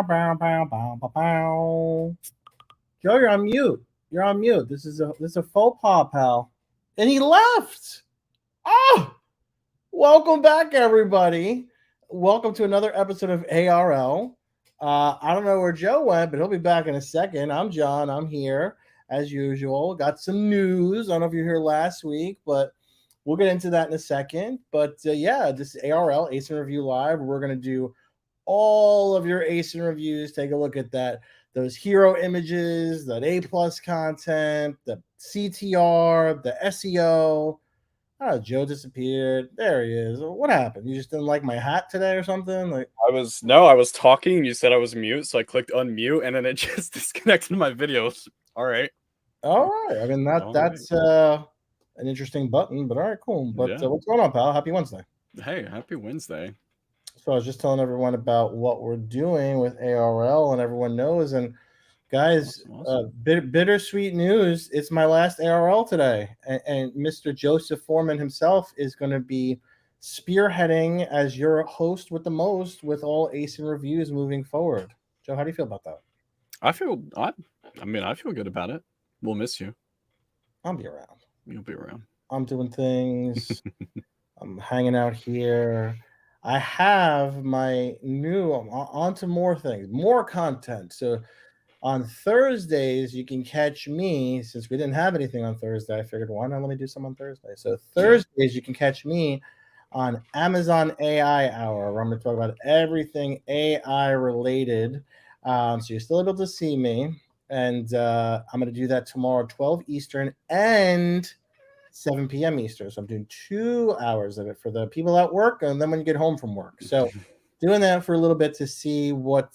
Joe, you're on mute. You're on mute. This is a faux pas, pal. And he left. Oh, welcome back, everybody. Welcome to another episode of ARL. I don't know where Joe went, but he'll be back in a second. I'm John. I'm here as usual. Got some news. I don't know if you were here last week, but we'll get into that in a second. But yeah, this is ARL ASIN Review Live. We're going to do all of your ASIN reviews. Take a look at that. Those hero images, that A+ content, the CTR, the SEO. Oh, Joe disappeared. There he is. What happened? You just didn't like my hat today or something? Like I was talking. You said I was mute, so I clicked unmute, and then it just disconnected my videos. All right. I mean that's an interesting button, but all right, cool. But Yeah. what's going on, pal? Happy Wednesday. Hey, happy Wednesday. So I was just telling everyone about what we're doing with ARL, and everyone knows. And guys, Awesome. bittersweet news. It's my last ARL today, and Mr. Joseph Forman himself is going to be spearheading as your host with the most with all ASIN reviews moving forward. Joe, how do you feel about that? I feel good about it. We'll miss you. I'll be around. You'll be around. I'm doing things. I'm hanging out here. I have my new on to more things, more content. So on Thursdays, you can catch me. Since we didn't have anything on Thursday, I figured, why not let me do some on Thursday? So Thursdays, you can catch me on Amazon AI Hour, where I'm going to talk about everything AI related. So you're still able to see me. And I'm going to do that tomorrow, 12 Eastern and 7 p.m. Eastern. So I'm doing 2 hours of it for the people at work, and then when you get home from work. So doing that for a little bit to see what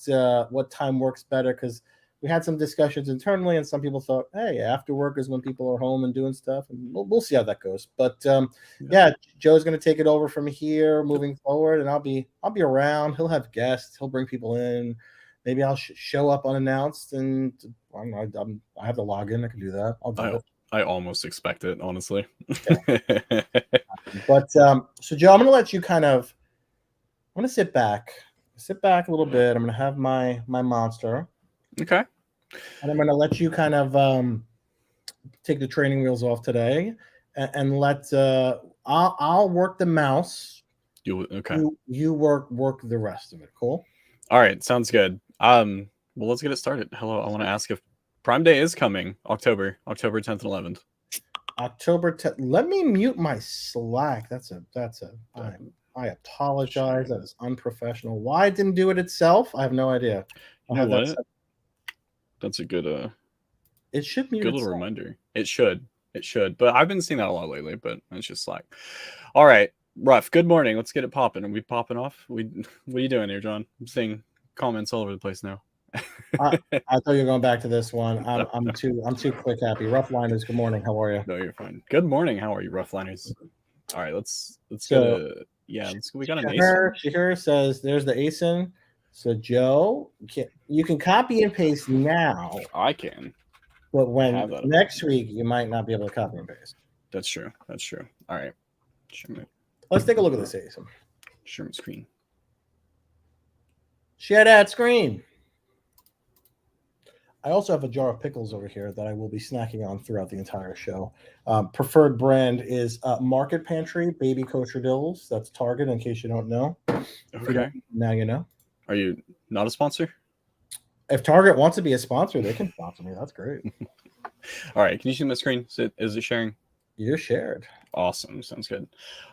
time works better, because we had some discussions internally, and some people thought, hey, after work is when people are home and doing stuff, and we'll see how that goes. But yeah, Joe's going to take it over from here moving forward, and I'll be around. He'll have guests. He'll bring people in. Maybe I'll show up unannounced, and I have to log in. I can do that. I'll do it. I almost expect it, honestly. But so Joe, I'm going to let you I'm going to sit back a little bit. I'm going to have my monster. Okay. And I'm going to let you take the training wheels off today, and let I'll work the mouse. You work the rest of it. Cool. All right, sounds good. Well, let's get it started. Hello, I want to ask if Prime Day is coming, October 10th and 11th. October 10th. Let me mute my Slack. I apologize. That is unprofessional. Why it didn't do it itself? I have no idea. That's a good it should mute good itself. Little reminder. It should. But I've been seeing that a lot lately, but it's just Slack. All right, Ruff, good morning. Let's get it popping. Are we popping off? What are you doing here, John? I'm seeing comments all over the place now. I thought you were going back to this one. I'm too quick happy. Roughliners, good morning. How are you? No, you're fine. Good morning. How are you, Roughliners? All right, let's go to we got an ASIN. Shahir says there's the ASIN. So Joe, you can copy and paste now. I can. But when next week you might not be able to copy and paste. That's true. All right. Let's take a look at this ASIN. Share my screen. Share that screen. I also have a jar of pickles over here that I will be snacking on throughout the entire show. Preferred brand is Market Pantry Baby Kosher Dills. That's Target, in case you don't know. Okay. Now you know. Are you not a sponsor? If Target wants to be a sponsor, they can sponsor me. That's great. All right. Can you see my screen? Is it sharing? You're shared. Awesome. Sounds good.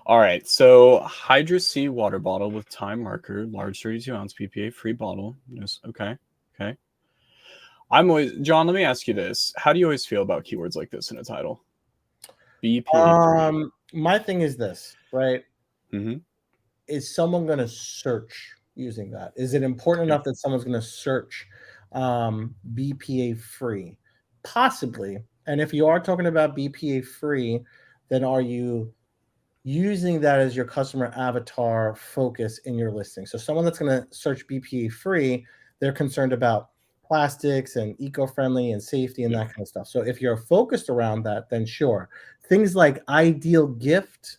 All right. So Hydra C water bottle with time marker, large 32-ounce BPA free bottle. Yes. Okay. John, let me ask you this. How do you always feel about keywords like this in a title? BPA. My thing is this, right? Mm-hmm. Is someone going to search using that? Is it important enough that someone's going to search BPA free? Possibly. And if you are talking about BPA free, then are you using that as your customer avatar focus in your listing? So someone that's going to search BPA free, they're concerned about plastics and eco-friendly and safety and that kind of stuff. So if you're focused around that, then sure. Things like ideal gift,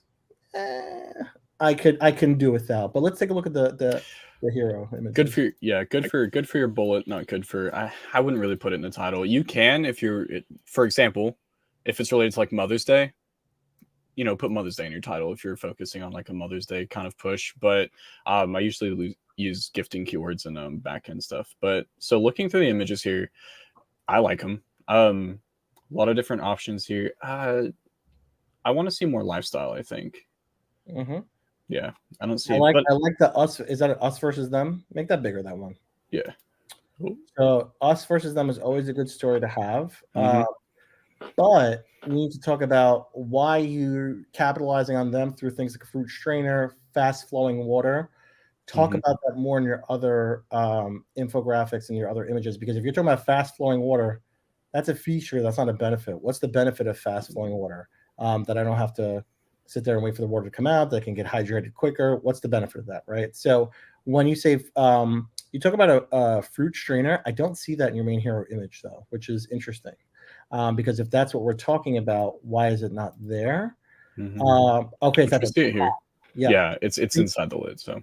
I can do without. But let's take a look at the the hero images. Good for good for your bullet. Not good for. I wouldn't really put it in the title. You can if you're, for example, if it's related to like Mother's Day, put Mother's Day in your title if you're focusing on like a Mother's Day kind of push. But I usually use gifting keywords and back end stuff. But so looking through the images here, I like them. A lot of different options here. I want to see more lifestyle. I think. Mm-hmm. Yeah, I don't see. I like the us. Is that us versus them? Make that bigger. That one. Yeah. So us versus them is always a good story to have. Mm-hmm. But we need to talk about why you're capitalizing on them through things like a fruit strainer, fast flowing water. Talk about that more in your other infographics and your other images, because if you're talking about fast flowing water, that's a feature, that's not a benefit. What's the benefit of fast flowing water? That I don't have to sit there and wait for the water to come out, that I can get hydrated quicker. What's the benefit of that, right? So when you say you talk about a fruit strainer, I don't see that in your main hero image though, which is interesting. Because if that's what we're talking about, why is it not there? Okay, Which we see it here. Yeah, it's inside the lid. So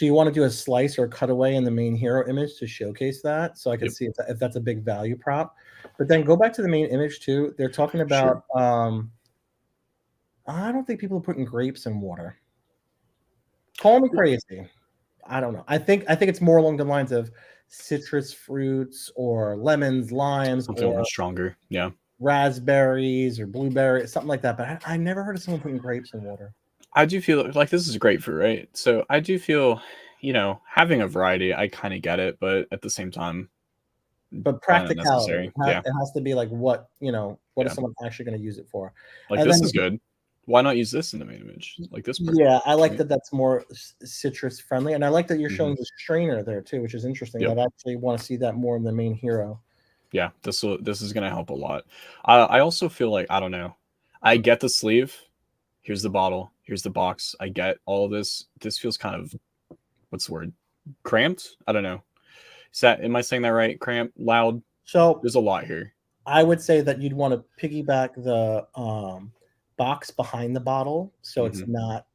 you want to do a slice or cutaway in the main hero image to showcase that, so I can see if that's a big value prop. But then go back to the main image too. They're talking about. I don't think people are putting grapes in water. Call me crazy. I don't know. I think it's more along the lines of citrus fruits or lemons, limes, something a little stronger. Yeah. Raspberries or blueberries, something like that. But I never heard of someone putting grapes in water. I do feel like this is grapefruit, right? So I do feel, having a variety, I kind of get it, but at the same time, but practicality, it has to be like what is someone actually going to use it for? Like, and this is good. Why not use this in the main image? Like this person. Yeah, I like that. That's more citrus friendly, and I like that you're showing the strainer there too, which is interesting. I actually want to see that more in the main hero. Yeah, this is going to help a lot. I also feel like, I don't know, I get the sleeve. Here's the bottle. Here's the box. I get all of this. This feels kind of, what's the word? Cramped? I don't know. Am I saying that right? Cramped, loud. So there's a lot here. I would say that you'd want to piggyback the box behind the bottle, so it's not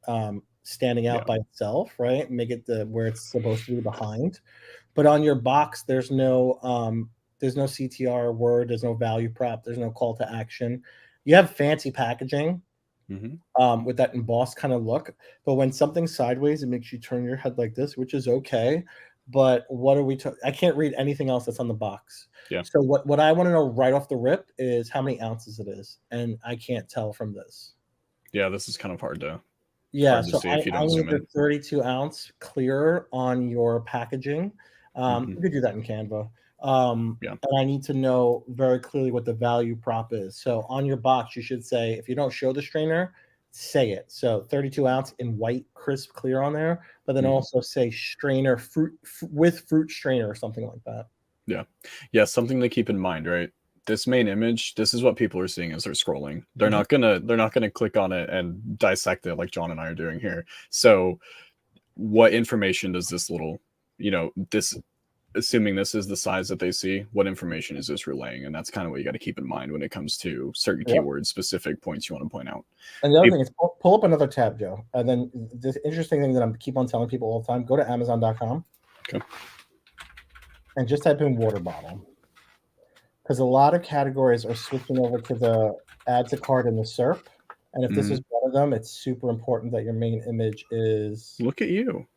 standing out by itself, right? Make it where it's supposed to be behind. But on your box, there's no CTR word, there's no value prop, there's no call to action. You have fancy packaging with that embossed kind of look, but when something's sideways, it makes you turn your head like this, which is okay. But what are we I can't read anything else that's on the box. Yeah. So what I want to know right off the rip is how many ounces it is, and I can't tell from this. Yeah, this is kind of hard to. Yeah, so I need the 32 ounce clear on your packaging. You could do that in Canva. And I need to know very clearly what the value prop is. So on your box, you should say, if you don't show the strainer, say it. So 32 ounce in white, crisp, clear on there, but then also say strainer with fruit strainer or something like that. Yeah, something to keep in mind, right? This main image, this is what people are seeing as they're scrolling. They're not gonna click on it and dissect it like John and I are doing here. So what information does this little, this, assuming this is the size that they see, what information is this relaying? And that's kind of what you got to keep in mind when it comes to certain keywords, specific points you want to point out. And the other thing is pull up another tab, Joe. And then this interesting thing that I keep on telling people all the time, go to Amazon.com. Okay. And just type in water bottle. Because a lot of categories are switching over to the add to cart and the SERP. And if this is one of them, it's super important that your main image is. Look at you.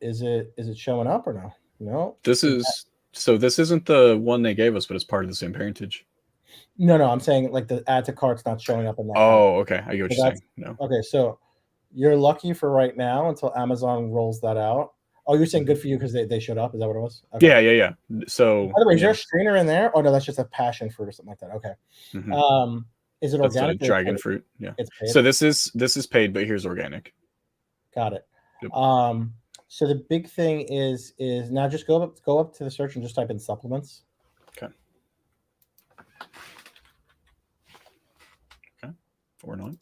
Is it showing up or no? No. This isn't the one they gave us, but it's part of the same parentage. No, I'm saying like the add to cart's not showing up in that. Oh, okay. I get what you're saying. No. Okay, so you're lucky for right now until Amazon rolls that out. Oh, you're saying good for you because they showed up? Is that what it was? Okay. Yeah. So by the way, is there a strainer in there? Oh no, that's just a passion fruit or something like that. Okay. Is it organic? That's dragon fruit. Yeah. It's paid? So this is paid, but here's organic. Got it. Yep. So the big thing is now just go up to the search and just type in supplements. Okay. Or not.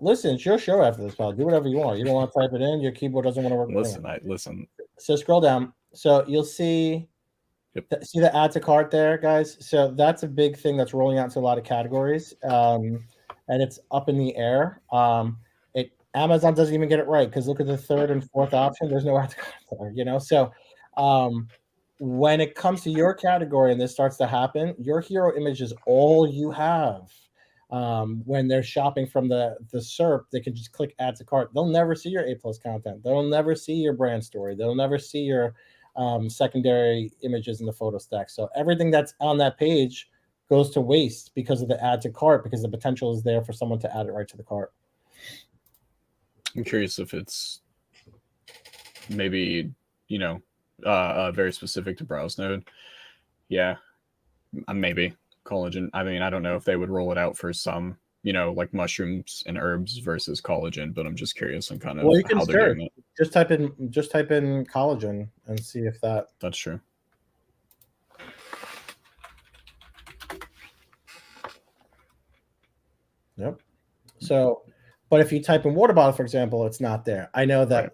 Listen, it's your show after this, pal. Do whatever you want. You don't want to type it in. Your keyboard doesn't want to work. Listen. So scroll down. So you'll see. See the add to cart there, guys. So that's a big thing that's rolling out to a lot of categories, and it's up in the air. Amazon doesn't even get it right because look at the third and fourth option. There's no there. So when it comes to your category and this starts to happen, your hero image is all you have. When they're shopping from the SERP, they can just click add to cart. They'll never see your A+ content. They'll never see your brand story. They'll never see your secondary images in the photo stack. So everything that's on that page goes to waste because of the add to cart, because the potential is there for someone to add it right to the cart. I'm curious if it's maybe, very specific to browse node. Yeah, maybe collagen. I mean, I don't know if they would roll it out for some, like mushrooms and herbs versus collagen, but I'm just curious on kind of Well, you can how they're search. doing it. Just type in collagen and see if that. That's true. Yep. So, but if you type in water bottle, for example, it's not there. I know that Right.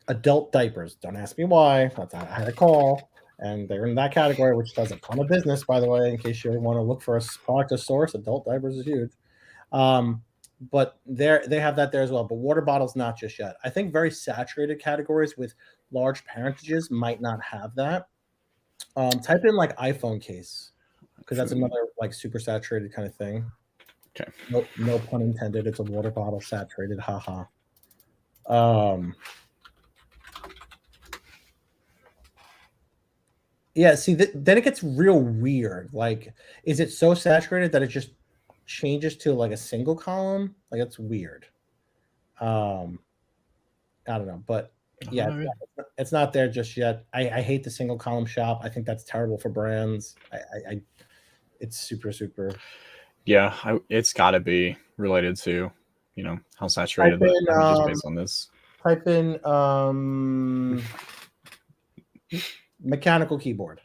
adult diapers, don't ask me why. I had a call, and they're in that category, which does a ton of business, by the way, in case you want to look for a product to source. Adult diapers is huge. But they have that there as well. But water bottles, not just yet. I think very saturated categories with large parentages might not have that. Type in like iPhone case, because that's another like super saturated kind of thing. Okay. No pun intended. It's a water bottle saturated. Haha. Yeah. See, then it gets real weird. Like, is it so saturated that it just changes to like a single column? Like, it's weird. I don't know, but yeah, it's not there just yet. I hate the single column shop. I think that's terrible for brands. It's super. Yeah, it's got to be related to, how saturated the image is based on this. Type in mechanical keyboard,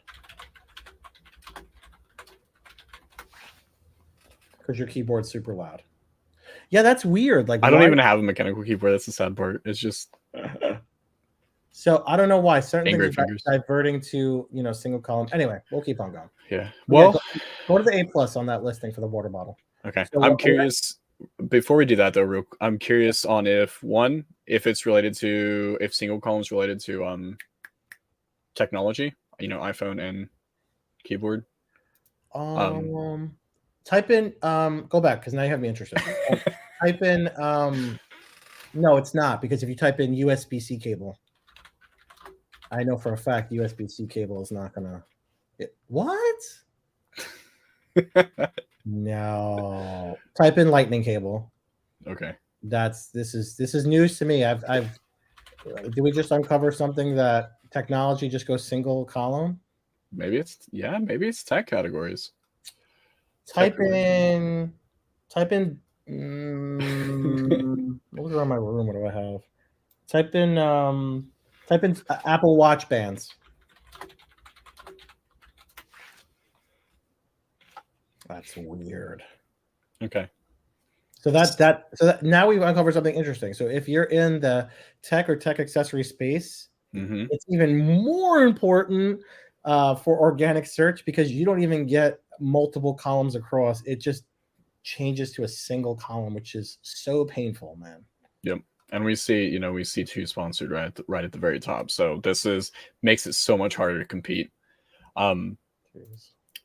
because your keyboard's super loud. Yeah, that's weird. Like, I don't even have a mechanical keyboard. That's the sad part. It's just. So I don't know why certain Angry things are fingers. diverting to single column. Anyway, we'll keep on going. Yeah. Well, go to the A+ on that listing for the water bottle. Okay. So I'm curious. Before we do that, though, I'm curious on if it's related to, if single columns related to technology, iPhone and keyboard. Type in go back, because now you have me interested. Type in no, it's not, because if you type in USB-C cable, I know for a fact USB-C cable is not gonna. What? No. Type in lightning cable. Okay. This is news to me. Did we just uncover something that technology just goes single column? Maybe it's tech categories. Type in what's around my room? What do I have? Type in Apple Watch bands. That's weird. Okay. So that now we've uncovered something interesting. So if you're in the tech or tech accessory space, it's even more important for organic search, because you don't even get multiple columns across. It just changes to a single column, which is so painful, man. Yep. And we see, two sponsored right at the very top. So this makes it so much harder to compete.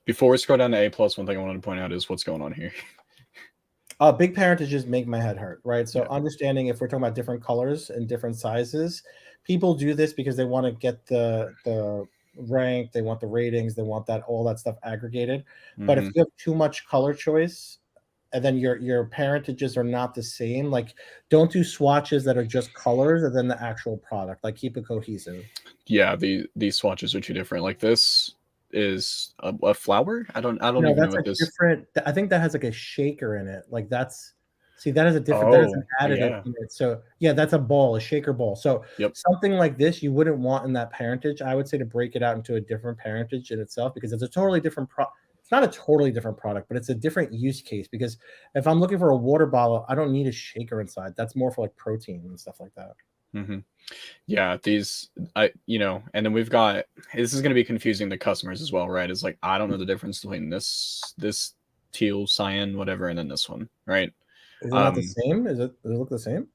Before we scroll down to A+, one thing I wanted to point out is what's going on here. Big parentages make my head hurt, right? So understanding, if we're talking about different colors and different sizes, people do this because they want to get the rank, they want the ratings, they want all that stuff aggregated. But if you have too much color choice, and then your parentages are not the same, like, don't do swatches that are just colors and then the actual product. Like, keep it cohesive. Yeah, these swatches are too different. Like, this is a flower. I don't even know what this. Different. I think that has like a shaker in it. Like, that is a different. That is an additive in it. So yeah, that's a ball, a shaker ball. So something like this you wouldn't want in that parentage. I would say to break it out into a different parentage in itself, because it's a totally different It's not a totally different product, but it's a different use case. Because if I'm looking for a water bottle, I don't need a shaker inside. That's more for like protein and stuff like that. Yeah, and then we've got, this is going to be confusing to customers as well, right? It's like, I don't know the difference between this teal, cyan, whatever, and then this one, right? Is it not the same? Does it look the same?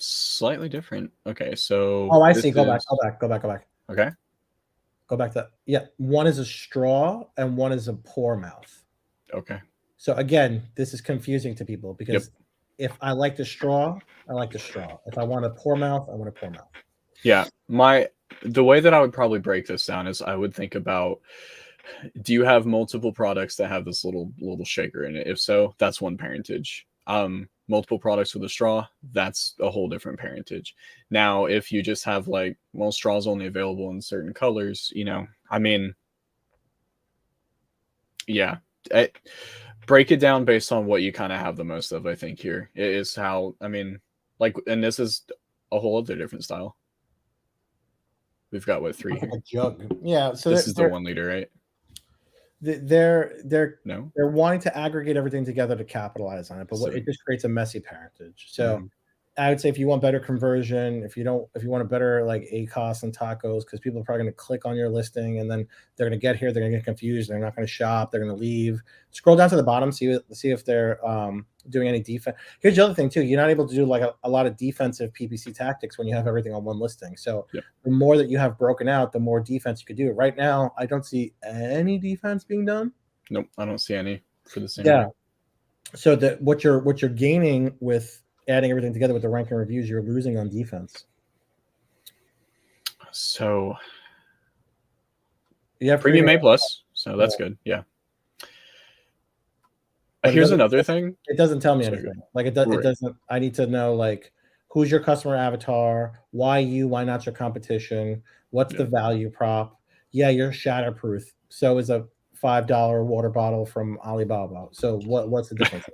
slightly different. Okay, so Oh, I this see. Go back. is Go back. Go back. Go back. okay. Go back to yeah. One is a straw and one is a pour mouth. Okay. So again, this is confusing to people Yep. because if I like the straw, I like the straw. If I want a pour mouth, I want a pour mouth. Yeah. The way that I would probably break this down is I would think about, do you have multiple products that have this little shaker in it? If so, that's one parentage. Multiple products with a straw, that's a whole different parentage. Now, if you just have like, well, straws only available in certain colors, I mean, yeah. Break it down based on what you kind of have the most of, I think here it is how, I mean, like, and this is a whole other different style. We've got what, three Like here? a jug. Yeah. So This is the 1 liter, right? they're No. wanting to aggregate everything together to capitalize on it, but So, it just creates a messy parentage. So mhm. I would say if you want better conversion, if you want a better like ACOS and tacos, because people are probably going to click on your listing and then they're going to get here, they're going to get confused, they're not going to shop, they're going to leave. Scroll down to the bottom, see if they're doing any defense. Here's the other thing too: you're not able to do like a lot of defensive PPC tactics when you have everything on one listing. So Yep. the more that you have broken out, the more defense you could do. Right now, I don't see any defense being done. Nope, I don't see any for the same. Yeah. So that what you're gaining with adding everything together with the ranking reviews, you're losing on defense. So You have premium A+, so that's good. Yeah. But Here's another thing. It doesn't tell me Sorry, anything. Like it doesn't. I need to know like who's your customer avatar, why you, why not your competition, what's the value prop. Yeah, you're shatterproof. So is a $5 water bottle from Alibaba. So what's the difference?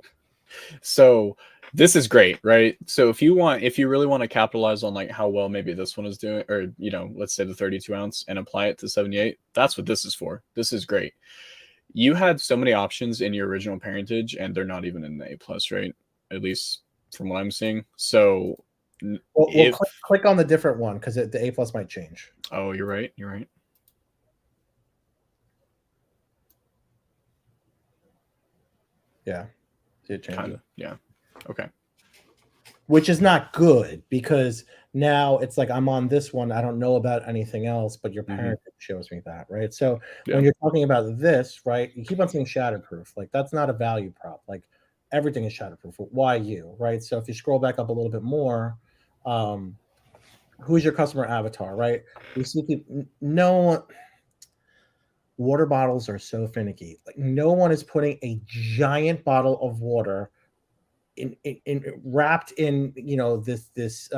So this is great, right? So if you really want to capitalize on like how well maybe this one is doing, or let's say the 32 ounce and apply it to 78, that's what this is for. This is great. You had so many options in your original parentage, and they're not even in the A+, right? At least from what I'm seeing. So Well, click on the different one because the A+ might change. Oh, you're right. You're right. Yeah. See it change. Kind of. Yeah. Okay. Which is not good because now it's like I'm on this one. I don't know about anything else, but your parent shows me that, right? So when you're talking about this, right, you keep on saying shatterproof. Like that's not a value prop. Like everything is shatterproof. Why you, right? So if you scroll back up a little bit more, who's your customer avatar, right? We see people, no water bottles are so finicky. Like no one is putting a giant bottle of water in wrapped in this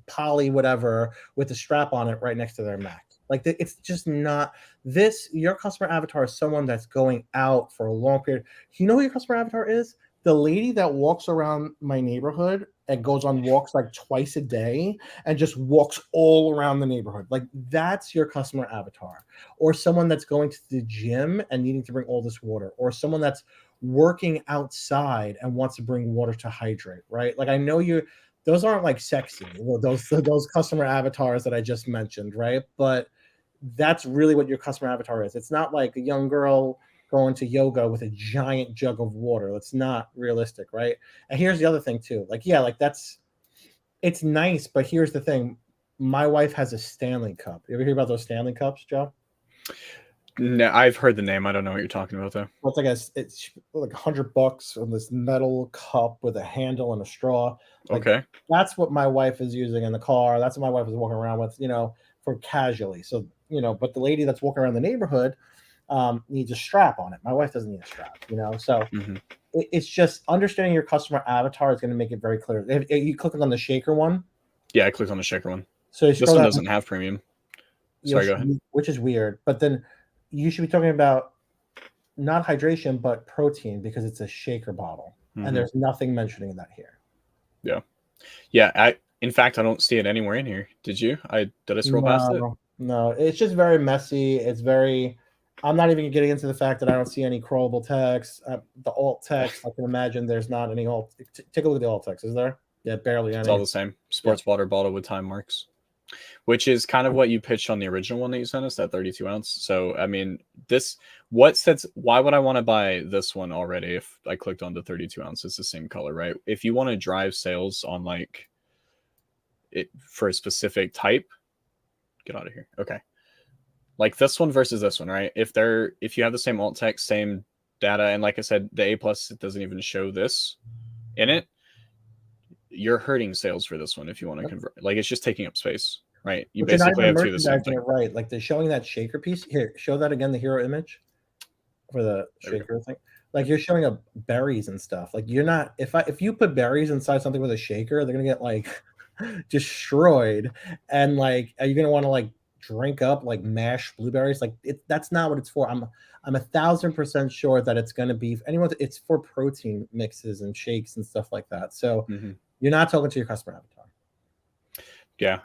poly whatever with a strap on it right next to their Mac. Like it's just not this. Your customer avatar is someone that's going out for a long period. You know who your customer avatar is? The lady that walks around my neighborhood and goes on walks like twice a day and just walks all around the neighborhood. Like that's your customer avatar. Or someone that's going to the gym and needing to bring all this water, or someone that's working outside and wants to bring water to hydrate, right? Like I know those aren't like sexy, those customer avatars that I just mentioned, right? But that's really what your customer avatar is. It's not like a young girl going to yoga with a giant jug of water. That's not realistic, right? And here's the other thing too. Like, yeah, like it's nice, but here's the thing. My wife has a Stanley cup. You ever hear about those Stanley cups, Joe? No, I've heard the name. I don't know what you're talking about though. Well, it's like $100 on this metal cup with a handle and a straw. Like Okay. that's what my wife is using in the car. That's what my wife is walking around with, for casually. So, but the lady that's walking around the neighborhood needs a strap on it. My wife doesn't need a strap, So it's just understanding your customer avatar is going to make it very clear. If you click on the shaker one. Yeah, I clicked on the shaker one. So this one doesn't have premium. Sorry, go ahead. Which is weird. But then you should be talking about not hydration, but protein because it's a shaker bottle. And there's nothing mentioning that here. Yeah. Yeah. In fact, I don't see it anywhere in here. Did you? Did I scroll past it? No, it's just very messy. I'm not even getting into the fact that I don't see any crawlable text. The alt text, I can imagine there's not any alt. Take a look at the alt text. Is there? Yeah, barely any. It's all the same. Sports water bottle with time marks, which is kind of what you pitched on the original one that you sent us, that 32 ounce. So, I mean, why would I want to buy this one already if I clicked on the 32 ounce? It's the same color, right? If you want to drive sales on like for a specific type. Get out of here. Okay. Like this one versus this one, right? If you have the same alt text, same data, and like I said, the A plus, it doesn't even show this in it, you're hurting sales for this one if you want to convert. Like it's just taking up space, right? You basically have two of the same thing. Right, like they're showing that shaker piece. Here, show that again, the hero image for the shaker thing. Like you're showing up berries and stuff. Like you're not, if you put berries inside something with a shaker, they're gonna get like destroyed, and like are you gonna want to like drink up like mashed blueberries? Like that's not what it's for. I'm 1,000% sure that it's gonna be it's for protein mixes and shakes and stuff like that. So you're not talking to your customer avatar. Yeah,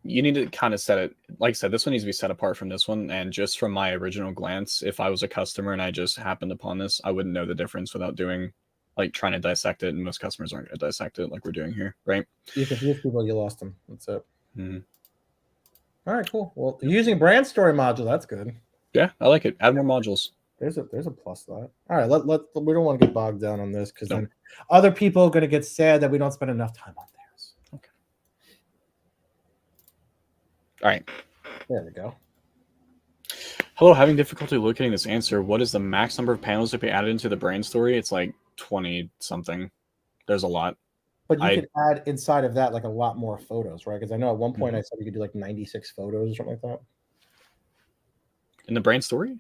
you need to kind of set it, like I said, this one needs to be set apart from this one. And just from my original glance, if I was a customer and I just happened upon this, I wouldn't know the difference without doing, like, trying to dissect it. And most customers aren't going to dissect it like we're doing here, right? You confuse people, you lost them. That's it. All right, cool. Well, using brand story module, that's good. Yeah, I like it. Add more modules. There's a plus to that. All right, we don't want to get bogged down on this because then other people are going to get sad that we don't spend enough time on theirs. Okay. All right. There we go. Hello, having difficulty locating this answer. What is the max number of panels to be added into the brand story? It's like 20 something. There's a lot. But you could add inside of that like a lot more photos, right? Because I know at one point I said you could do like 96 photos or something like that. In the brand story?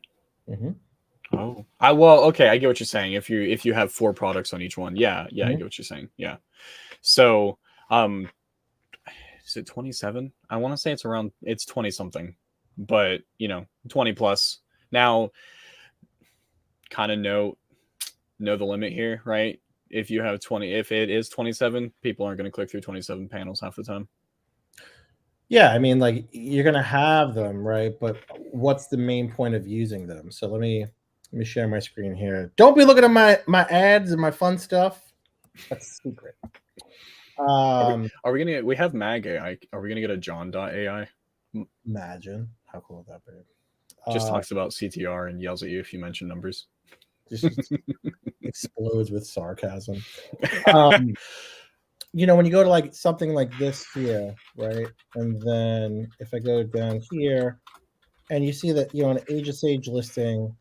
Oh, well, okay. I get what you're saying. If you have 4 products on each one, yeah, I get what you're saying. Yeah. So, is it 27? I want to say it's 20 something, but 20 plus. Now, kind of know the limit here, right? If you have 20, if it is 27, people aren't going to click through 27 panels half the time. Yeah, I mean, like you're going to have them, right? But what's the main point of using them? So let me share my screen here. Don't be looking at my ads and my fun stuff. That's a secret. Are we gonna? We have Mag AI. Are we gonna get a John.ai? Imagine how cool would that be? Just talks about CTR and yells at you if you mention numbers. Just explodes with sarcasm. When you go to like something like this here, right? And then if I go down here, and you see that an age of sage listing,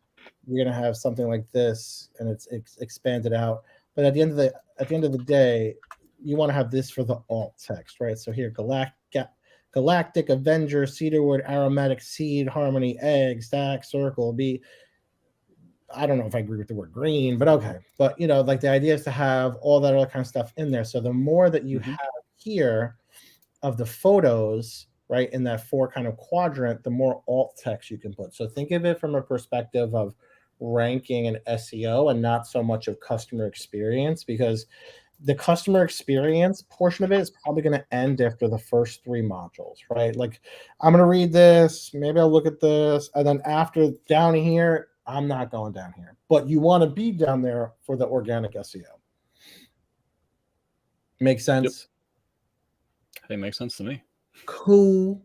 you're gonna have something like this, and it's expanded out. But at the end of the day, you want to have this for the alt text, right? So here, Galactic Avenger, Cedarwood, Aromatic Seed, Harmony, Egg, Stack, Circle, B. I don't know if I agree with the word green, but okay. But like the idea is to have all that other kind of stuff in there. So the more that you have here of the photos, right, in that 4 kind of quadrant, the more alt text you can put. So think of it from a perspective of ranking and SEO and not so much of customer experience, because the customer experience portion of it is probably going to end after the first 3 modules, right? Like I'm going to read this, maybe I'll look at this, and then after down here, I'm not going down here. But you want to be down there for the organic SEO. Make sense? Yep. I think it makes sense to me. Cool.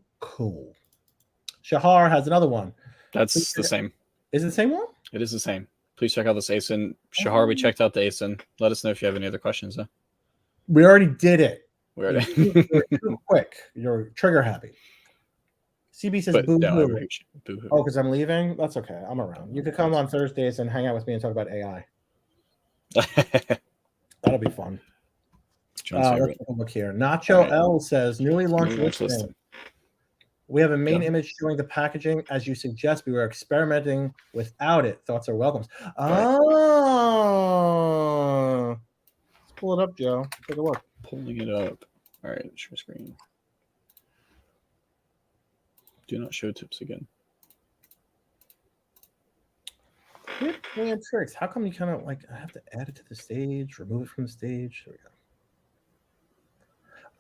Shahar has another one. That's the same. Is it the same one? It is the same. Please check out this ASIN. Shahar, we checked out the ASIN. Let us know if you have any other questions. We already did it. You're too quick. You're trigger happy. CB says boo-hoo. No, boo-hoo. Oh, because I'm leaving? That's okay. I'm around. You could come on Thursdays and hang out with me and talk about AI. That'll be fun. Let's take a look here. Nacho L says, newly launched listing. We have a main image showing the packaging. As you suggest, we were experimenting without it. Thoughts are welcomes. Oh. Let's pull it up, Joe. Take a look. Pulling it up. All right, share screen. Do not show tips again. Tip and tricks. How come you kind of like I have to add it to the stage, remove it from the stage? There we go.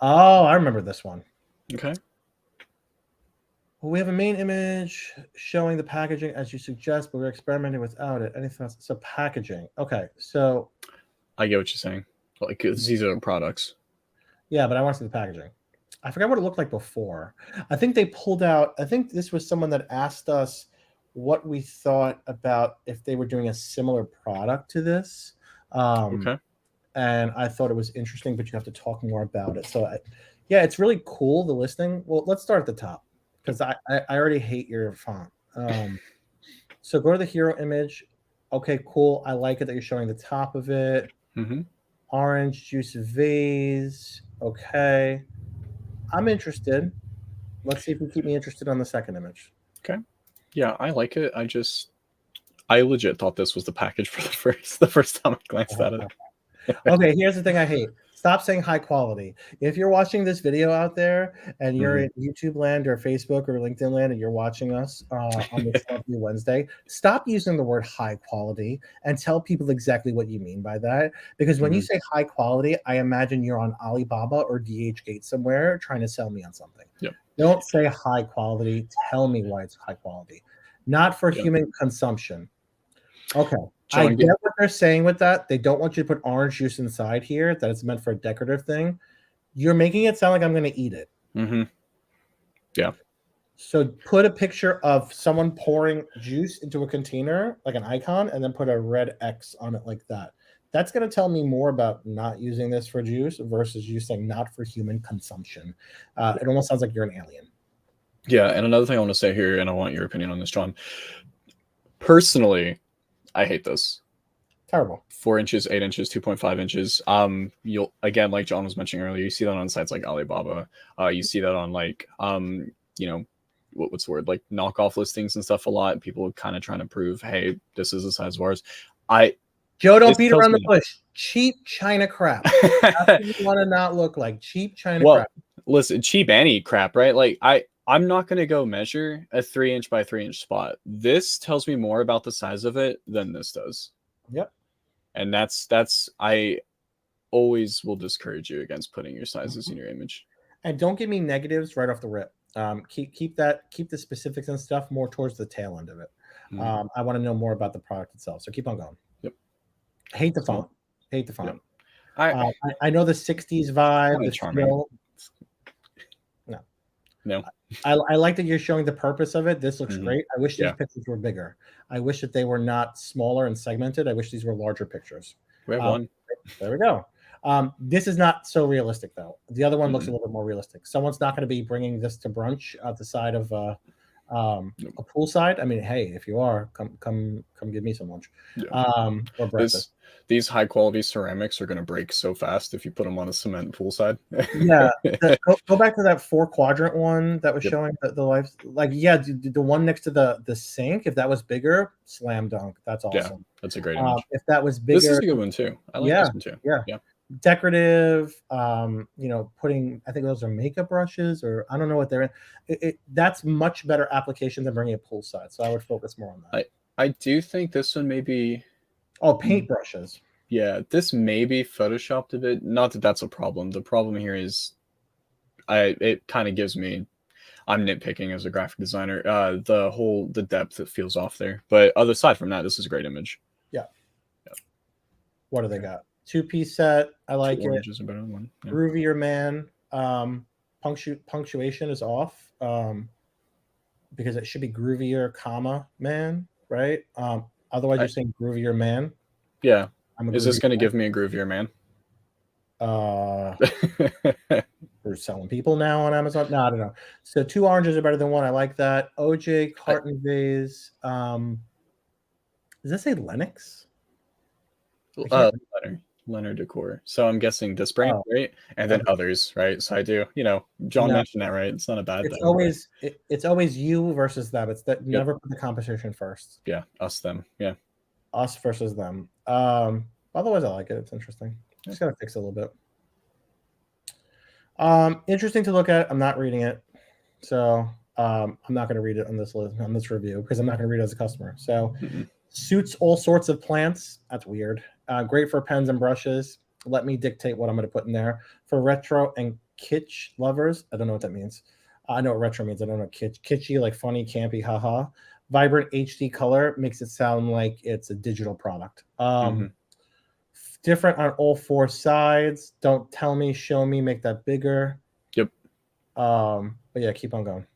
Oh, I remember this one. Okay. Well, we have a main image showing the packaging as you suggest, but we're experimenting without it. Anything else? So packaging. Okay, so I get what you're saying. Like these are products. Yeah, but I want to see the packaging. I forgot what it looked like before. I think they pulled out. I think this was someone that asked us what we thought about if they were doing a similar product to this. Okay. And I thought it was interesting, but you have to talk more about it. So Yeah, it's really cool, the listing. Well, let's start at the top because I already hate your font. So go to the hero image. Okay, cool. I like it that you're showing the top of it. Mm-hmm. Orange juice vase. Okay. I'm interested. Let's see if you keep me interested on the second image. Okay. Yeah, I like it. I legit thought this was the package for the first time I glanced at it. Okay, here's the thing I hate. Stop saying high quality. If you're watching this video out there and you're in YouTube land or Facebook or LinkedIn land and you're watching us on this lovely Wednesday, stop using the word high quality and tell people exactly what you mean by that. Because when you say high quality, I imagine you're on Alibaba or DHgate somewhere trying to sell me on something. Yep. Don't say high quality. Tell me why it's high quality. Not for human consumption. Okay. John, I get what they're saying with that. They don't want you to put orange juice inside here, that it's meant for a decorative thing. You're making it sound like I'm going to eat it. Yeah. So put a picture of someone pouring juice into a container, like an icon, and then put a red X on it like that. That's going to tell me more about not using this for juice versus you saying not for human consumption. It almost sounds like you're an alien. Yeah, and another thing I want to say here, and I want your opinion on this, John. Personally, I hate this. Terrible. 4 inches, 8 inches, 2.5 inches. You'll, again, like John was mentioning earlier, you see that on sites like Alibaba. You see that on like you know, what's the word, like knockoff listings and stuff a lot. People kind of trying to prove, hey, this is the size of ours. Joe, don't beat around the bush. Cheap China crap. That's what you want to not look like. Cheap China crap. Listen, cheap any crap, right? Like I'm not going to go measure a 3-inch by 3-inch spot. This tells me more about the size of it than this does. Yep. And that's I always will discourage you against putting your sizes in your image. And don't give me negatives right off the rip. Keep the specifics and stuff more towards the tail end of it. I want to know more about the product itself. So keep on going. Yep. Hate the font. Hate the font. Yep. I know the 60s vibe. The feel. No. I like that you're showing the purpose of it. This looks great. I wish these pictures were bigger. I wish that they were not smaller and segmented. I wish these were larger pictures. We have one. There we go. This is not so realistic, though. The other one looks a little bit more realistic. Someone's not going to be bringing this to brunch at the side of a poolside. I mean, hey, if you are, come give me some lunch or breakfast. These high quality ceramics are going to break so fast if you put them on a cement poolside. Yeah, go back to that 4-quadrant one that was showing the life. Like, yeah, the one next to the sink. If that was bigger, slam dunk. That's awesome. Yeah, that's a great image. If that was bigger, this is a good one too. I like this one too. Yeah. Decorative. Putting. I think those are makeup brushes, or I don't know what they're in. That's much better application than bringing a poolside. So I would focus more on that. I do think this one may be. Oh, paint brushes. Yeah, this may be photoshopped a bit. Not that that's a problem. The problem here is, it kind of gives me, I'm nitpicking as a graphic designer. The depth that feels off there. But aside from that, this is a great image. Yeah. What do they got? 2-piece set. I like it. Oranges are better than one. Yeah. Groovier man. Punctuation is off because it should be groovier, comma man, right? Otherwise, you're saying groovier man. Yeah. Is this going to give me a groovier man? We're selling people now on Amazon. No, I don't know. So 2 oranges are better than 1. I like that. OJ carton vase. Does that say Lennox? Leonard Decor. So I'm guessing this brand, right? And then others, right? So I do, John mentioned that, right? It's not a bad thing. It's always you versus them. It's that never put the competition first. Yeah, us, them. Yeah. Us versus them. Otherwise I like it. It's interesting. Just gotta fix it a little bit. Interesting to look at. I'm not reading it. So I'm not gonna read it on this list, on this review, because I'm not gonna read it as a customer. So suits all sorts of plants. That's weird. Great for pens and brushes. Let me dictate what I'm going to put in there. For retro and kitsch lovers, I don't know what that means. I know what retro means. I don't know kitschy, like funny, campy, haha. Vibrant HD color makes it sound like it's a digital product. Different on all 4 sides. Don't tell me, show me, make that bigger. Yep. But yeah, keep on going.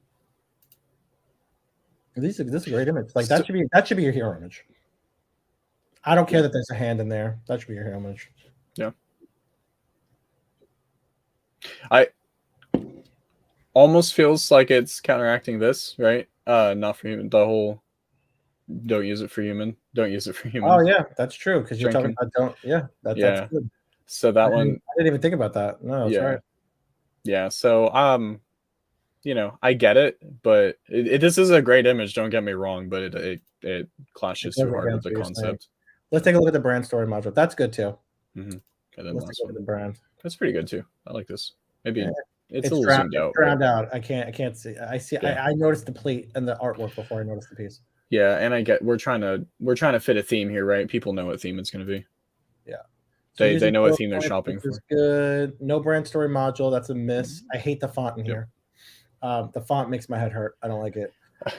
This is a great image. Like that should be your hero image. I don't care that there's a hand in there. That should be your hero image. Yeah. almost feels like it's counteracting this, right? Not for human. The whole don't use it for human. Don't use it for human. Oh yeah, that's true because you're talking Drinking. about don't. Yeah, that's Yeah. good. So that one. I didn't even think about that. No, that's Yeah. right. Yeah. So I get it, but this is a great image. Don't get me wrong, but it It clashes goes too hard with against the what you're saying. concept. Let's take a look at the brand story module. That's good too. Mm-hmm. And then Let's take last a look at one. the brand. That's pretty good too. I like this. Yeah, Maybe it's a little zoomed out, but drowned out. I can't see. yeah. I noticed the plate and the artwork before I noticed the piece. Yeah, and I get we're trying to fit a theme here, right? People know what theme it's going to be. Yeah. So They using know what theme they're points, shopping which is for. good. No brand story module. That's a miss. I hate the font in Yep. here. The font makes my head hurt. I don't like it.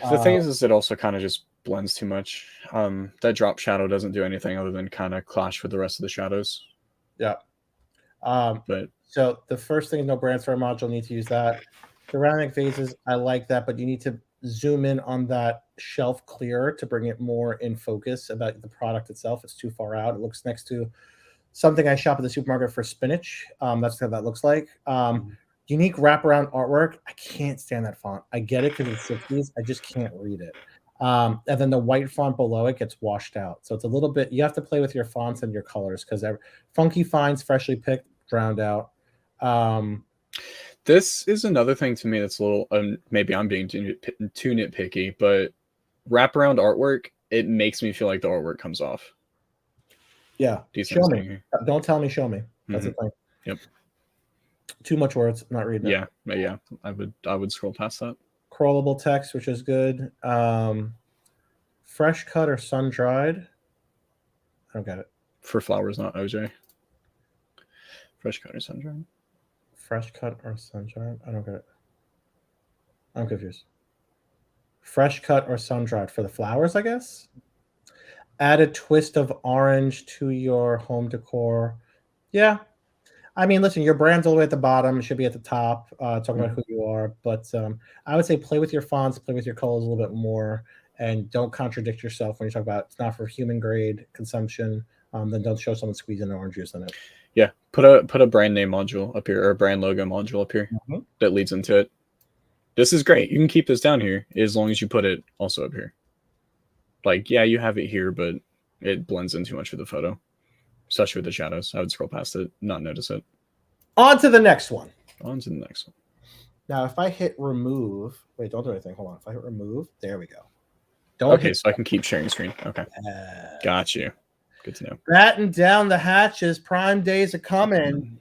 The thing is it also kind of just blends too much. That drop shadow doesn't do anything other than kind of clash with the rest of the shadows. Yeah. But so the first thing is no brand story module. Need to use that. Ceramic vases, I like that, but you need to zoom in on that shelf clearer to bring it more in focus about the product itself. It's too far out. It looks next to something I shop at the supermarket for spinach. That's what that looks like. Unique wraparound artwork. I can't stand that font. I get it because it's 60s. I just can't read it. And then the white font below it gets washed out. So it's a little bit, you have to play with your fonts and your colors because funky finds, freshly picked, drowned out. This is another thing to me that's a little, maybe I'm being too nitpicky, but wraparound artwork, it makes me feel like the artwork comes off. Yeah. Show me. Don't tell me, show me. That's the thing. Yep. Too much words, not reading it. Yeah. I would scroll past that. Crawlable text, which is good. Fresh cut or sun dried. I don't get it. For flowers, not OJ. Fresh cut or sun dried. Fresh cut or sun dried. I don't get it. I'm confused. Fresh cut or sun dried for the flowers, I guess. Add a twist of orange to your home decor. Yeah. I mean, listen, your brand's all the way at the bottom. It should be at the top, talking about who you are. But I would say play with your fonts, play with your colors a little bit more, and don't contradict yourself when you talk about it's not for human grade consumption. Then don't show someone squeezing orange juice in it. Yeah, put a brand name module up here or a brand logo module up here that leads into it. This is great. You can keep this down here as long as you put it also up here. Like, yeah, you have it here, but it blends in too much with the photo, especially with the shadows. I would scroll past it, not notice it. On to the next one. Now, if I hit remove, wait, don't do anything. Hold on. If I hit remove, there we go. So I can keep sharing screen. Okay. Got you. Good to know. Batten down the hatches. Prime days are coming.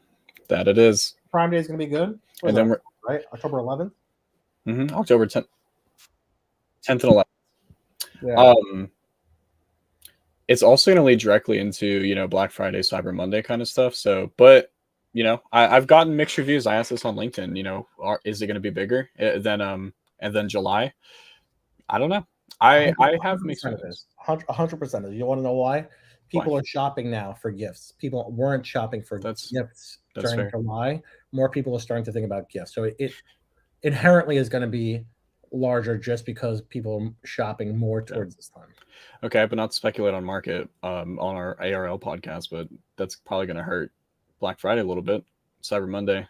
That it is. Prime day is going to be good. And then we're right. October 11th. October 10th and 11th. Yeah. It's also going to lead directly into, Black Friday, Cyber Monday kind of stuff. So, but, I've gotten mixed reviews. I asked this on LinkedIn, is it going to be bigger than July? I don't know. I have mixed reviews. 100%. You want to know why? People are shopping now for gifts. People weren't shopping for gifts during July. More people are starting to think about gifts. So it inherently is going to be larger just because people are shopping more towards this time. Okay, but not to speculate on market on our ARL podcast, but that's probably going to hurt Black Friday a little bit. Cyber Monday.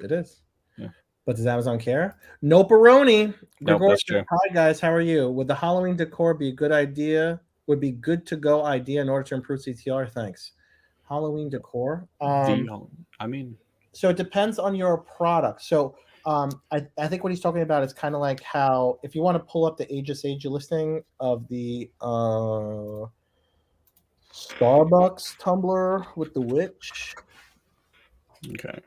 It is. Yeah. But does Amazon care? No Baroni. No, that's true. Hi guys, how are you? Would the Halloween decor be a good idea? Would be good to go idea in order to improve CTR? Thanks. Halloween decor. So it depends on your product. So I think what he's talking about is kind of like how if you want to pull up the Aegis Age listing of the Starbucks tumbler with the witch. Okay.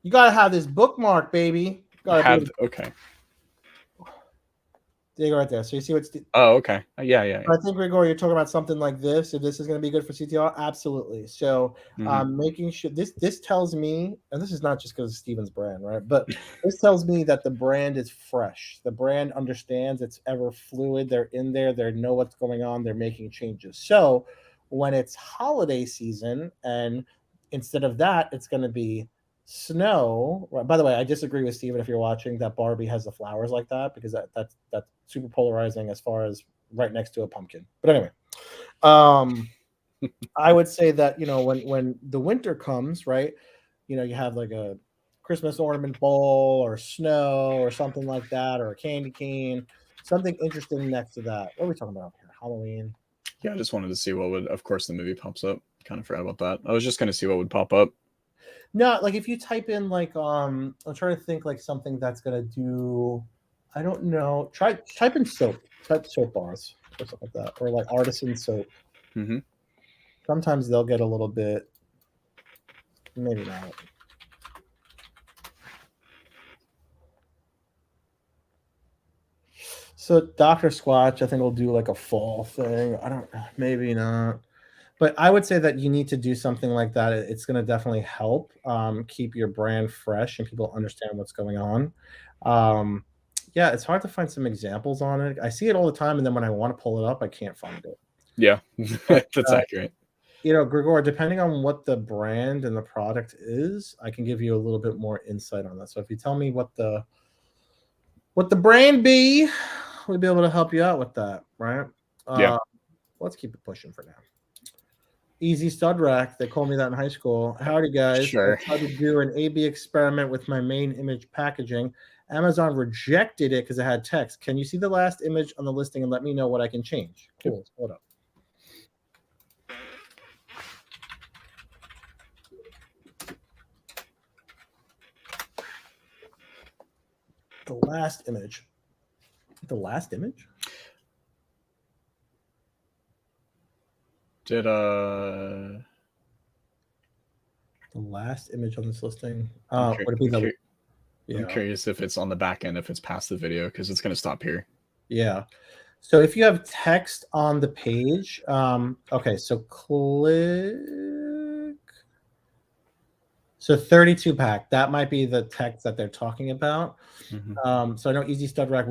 You gotta have this bookmark, baby. Okay. There you go, right there. So you see what's. Oh, okay. Yeah. I think, Grigor, you're talking about something like this. If this is going to be good for CTR, absolutely. So, making sure this tells me, and this is not just because of Steven's brand, right? But this tells me that the brand is fresh. The brand understands it's ever fluid. They're in there. They know what's going on. They're making changes. So, when it's holiday season, and instead of that, it's going to be snow. By the way, I disagree with Steven if you're watching that Barbie has the flowers like that because that's super polarizing as far as right next to a pumpkin. But anyway, I would say that, when the winter comes, right? You have like a Christmas ornament bowl or snow or something like that, or a candy cane, something interesting next to that. What are we talking about here? Halloween. Yeah, I just wanted to see what would. Of course, the movie pops up. Kind of forgot about that. I was just gonna see what would pop up. No, like if you type in like I'm trying to think like something that's gonna do, I don't know. Type in soap. Type soap bars or something like that, or like artisan soap. Mm-hmm. Sometimes they'll get a little bit, maybe not. So Dr. Squatch, I think will do like a fall thing. I don't, maybe not. But I would say that you need to do something like that. It's going to definitely help keep your brand fresh and people understand what's going on. Um, yeah, it's hard to find some examples on it. I see it all the time, and then when I want to pull it up, I can't find it. Yeah, But that's accurate. Grigor, depending on what the brand and the product is, I can give you a little bit more insight on that. So if you tell me what the brand be, we'll be able to help you out with that, right? Yeah. Uh, let's keep it pushing for now. Easy stud rack. They called me that in high school. Howdy, guys. I Sure. tried to do an A/B experiment with my main image packaging. Amazon rejected it because it had text. Can you see the last image on the listing and let me know what I can change? Yep. Cool. Hold up. The last image. The last image? Did The last image on this listing. I'm, Would it be the I'm yeah. curious if it's on the back end, if it's past the video, because it's gonna stop here. Yeah. So if you have text on the page, okay, so click. So 32 pack, that might be the text that they're talking about. Mm-hmm. So I know Easy Stud Rack,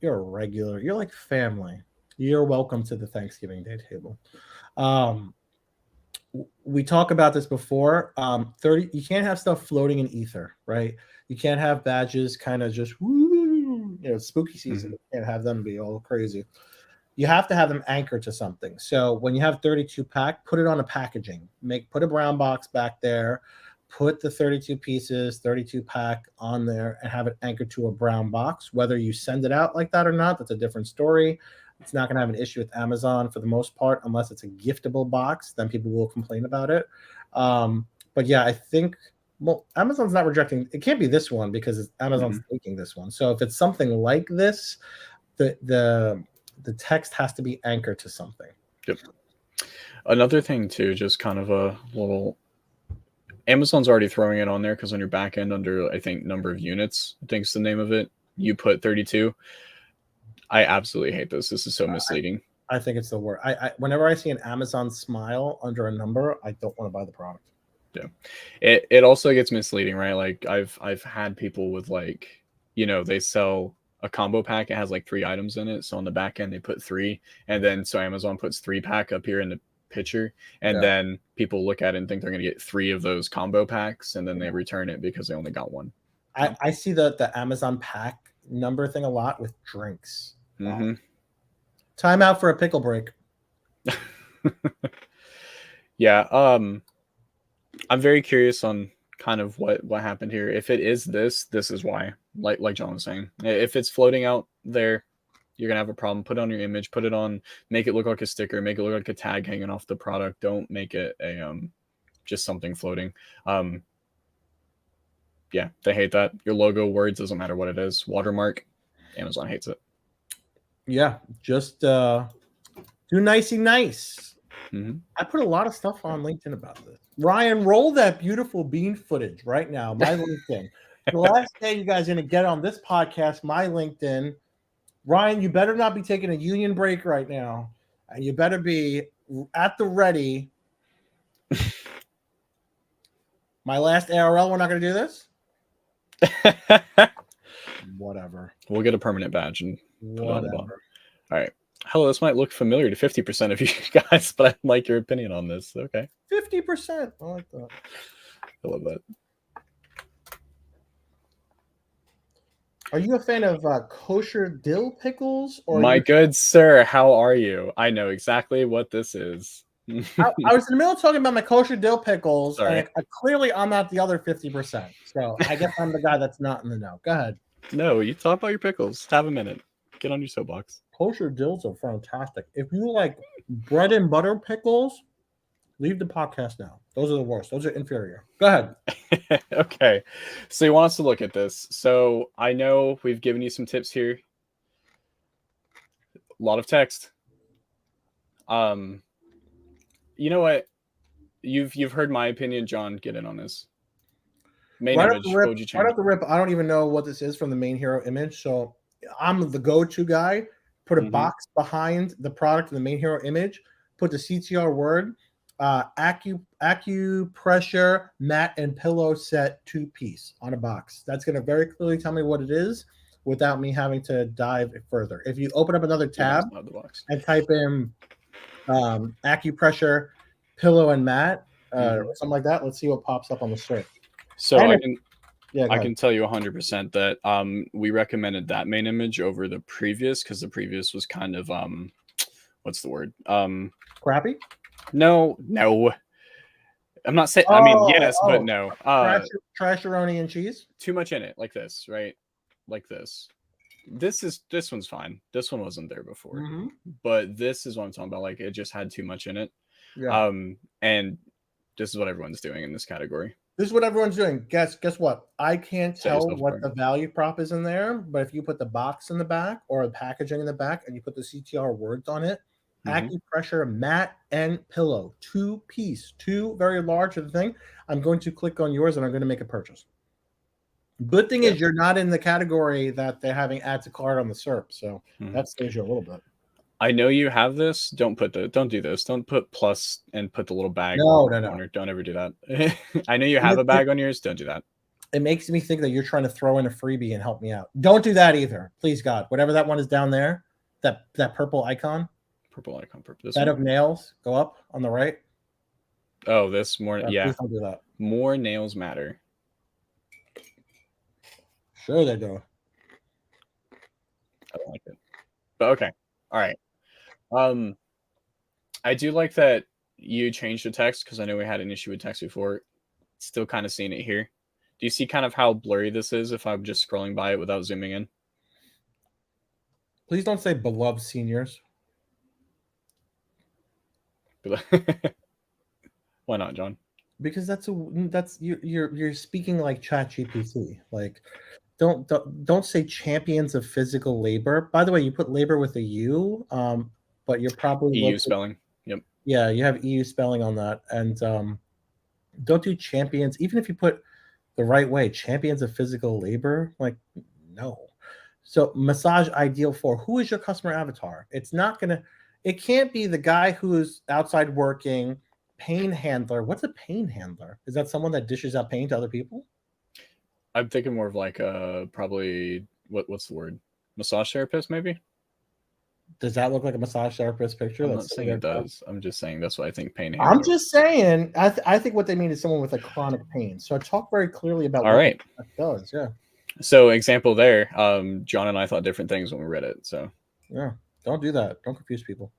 you're a regular, you're like family. You're welcome to the Thanksgiving Day table. We talk about this before. 30, you can't have stuff floating in ether, right? You can't have badges kind of just spooky season. Mm-hmm. You can't have them be all crazy. You have to have them anchored to something. So when you have 32 pack, put it on a packaging. Put a brown box back there, put the 32 pieces, 32 pack on there, and have it anchored to a brown box. Whether you send it out like that or not, that's a different story. It's not going to have an issue with Amazon for the most part, unless it's a giftable box. Then people will complain about it. But yeah, I think Amazon's not rejecting. It can't be this one because Amazon's taking this one. So if it's something like this, the text has to be anchored to something. Yep. Another thing too, just kind of a little. Amazon's already throwing it on there because on your back end, under I think number of units, I think is the name of it, you put 32. I absolutely hate this. This is so misleading. I think it's the word. Whenever I see an Amazon smile under a number, I don't want to buy the product. Yeah, it also gets misleading, right? Like I've had people with like, they sell a combo pack. It has like 3 items in it. So on the back end they put 3, and then so Amazon puts 3 pack up here in the picture, and then people look at it and think they're gonna get 3 of those combo packs, and then they return it because they only got 1. I see the Amazon pack number thing a lot with drinks. Mm-hmm. Time out for a pickle break. Yeah. I'm very curious on kind of what happened here. If it is this is why. Like John was saying, if it's floating out there, you're gonna have a problem. Put it on your image. Put it on. Make it look like a sticker. Make it look like a tag hanging off the product. Don't make it a just something floating. Yeah, they hate that. Your logo, words, doesn't matter what it is. Watermark, Amazon hates it. Yeah, just do nicey nice. Mm-hmm. I put a lot of stuff on LinkedIn about this. Ryan, roll that beautiful bean footage right now. My LinkedIn. The last day you guys are going to get on this podcast, my LinkedIn. Ryan, you better not be taking a union break right now. And you better be at the ready. My last ARL, we're not going to do this? Whatever. We'll get a permanent badge and put it on the bottom. Whatever. All right. Hello, this might look familiar to 50% of you guys, but I'd like your opinion on this. Okay. 50%. I like that. I love that. Are you a fan of kosher dill pickles? Or My good sir, how are you? I know exactly what this is. I was in the middle of talking about my kosher dill pickles, Sorry. and clearly I'm not the other 50%. So I guess I'm the guy that's not in the know. Go ahead. No, you talk about your pickles. Have a minute. Get on your soapbox. Kosher dills are fantastic. If you like bread and butter pickles, leave the podcast now. Those are the worst. Those are inferior. Go ahead. Okay. So you want us to look at this. So I know we've given you some tips here. A lot of text. You know what? You've heard my opinion, John. Get in on this. Main Right image. What would you change? Right off the rip, I don't even know what this is from the main hero image. So I'm the go-to guy. Put a box behind the product in the main hero image. Put the CTR word, acupressure mat and pillow set 2-piece on a box. That's going to very clearly tell me what it is without me having to dive further. If you open up another tab and type in acupressure pillow and mat, or something like that, let's see what pops up on the search. So I can tell you 100% that we recommended that main image over the previous because the previous was kind of what's the word? Crappy? No. I'm not saying. I mean, yes, but no. Trasheroni and cheese. Too much in it, like this, right? Like this. This one's fine. This one wasn't there before, but this is what I'm talking about. Like it just had too much in it. Yeah. And this is what everyone's doing in this category. This is what everyone's doing. Guess what? I can't tell what the value prop is in there, but if you put the box in the back or the packaging in the back and you put the CTR words on it, acupressure mat and pillow, 2-piece, 2 very large of the thing. I'm going to click on yours and I'm going to make a purchase. Good thing is you're not in the category that they're having add to cart on the SERP, so that saves you a little bit. I know you have this. Don't do this. Don't put plus and put the little bag. No. Don't ever do that. I know you have a bag on yours. Don't do that. It makes me think that you're trying to throw in a freebie and help me out. Don't do that either. Please, God. Whatever that one is down there, that purple icon. Purple. Bed of nails. Go up on the right. Oh, this more. Yeah. Please don't do that. More nails matter. Sure they do. I don't like it. But okay. All right. I do like that you changed the text because I know we had an issue with text before. Still kind of seeing it here. Do you see kind of how blurry this is if I'm just scrolling by it without zooming in? Please don't say beloved seniors. Why not, John? Because you're speaking like ChatGPT. Like don't say champions of physical labor. By the way, you put labor with a U, but you're probably EU spelling. Yep. Yeah, you have EU spelling on that, and don't do champions. Even if you put the right way, champions of physical labor. Like no. So massage ideal for who is your customer avatar? It's not gonna. It can't be the guy who's outside working. Pain handler. What's a pain handler? Is that someone that dishes out pain to other people? I'm thinking more of like probably what's the word? Massage therapist, maybe. Does that look like a massage therapist picture? I'm not saying it does. I'm just saying that's what I think pain handler. I'm just saying. I think what they mean is someone with a chronic pain. So talk very clearly about what that does. Yeah. So example there. John and I thought different things when we read it. So yeah, don't do that. Don't confuse people.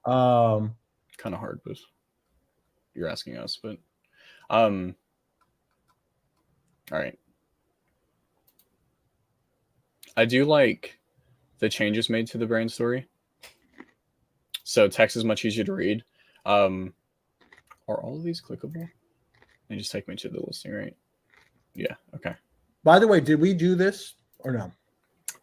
Kind of hard, but you're asking us, but all right. I do like the changes made to the brand story. So text is much easier to read. Are all of these clickable? They just take me to the listing, right? Yeah. Okay. By the way, did we do this or no?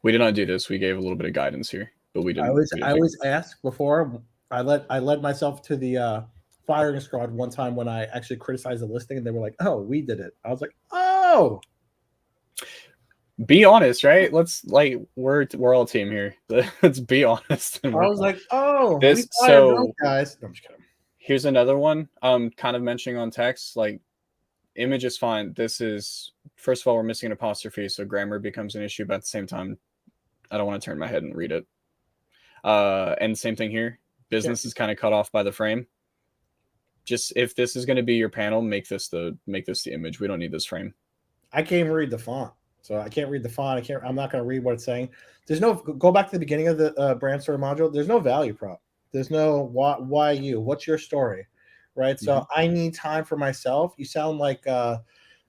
We did not do this. We gave a little bit of guidance here, but we didn't. I always ask before. I led myself to the firing squad one time when I actually criticized the listing, and they were like, "Oh, we did it." I was like, "Oh." Be honest, right? Let's we're all team here. Let's be honest. I was like, "Oh, this so guys." No, I'm just kidding. Here's another one. Kind of mentioning on text, like image is fine. This is first of all, we're missing an apostrophe, so grammar becomes an issue. But at the same time, I don't want to turn my head and read it. And same thing here. Business is kind of cut off by the frame. Just if this is going to be your panel, make this the image. We don't need this frame. I can't even read the font. So I can't read the font. I'm not going to read what it's saying. There's no, go back to the beginning of the brand story module. There's no value prop. There's no why you. What's your story, right? So I need time for myself. You sound like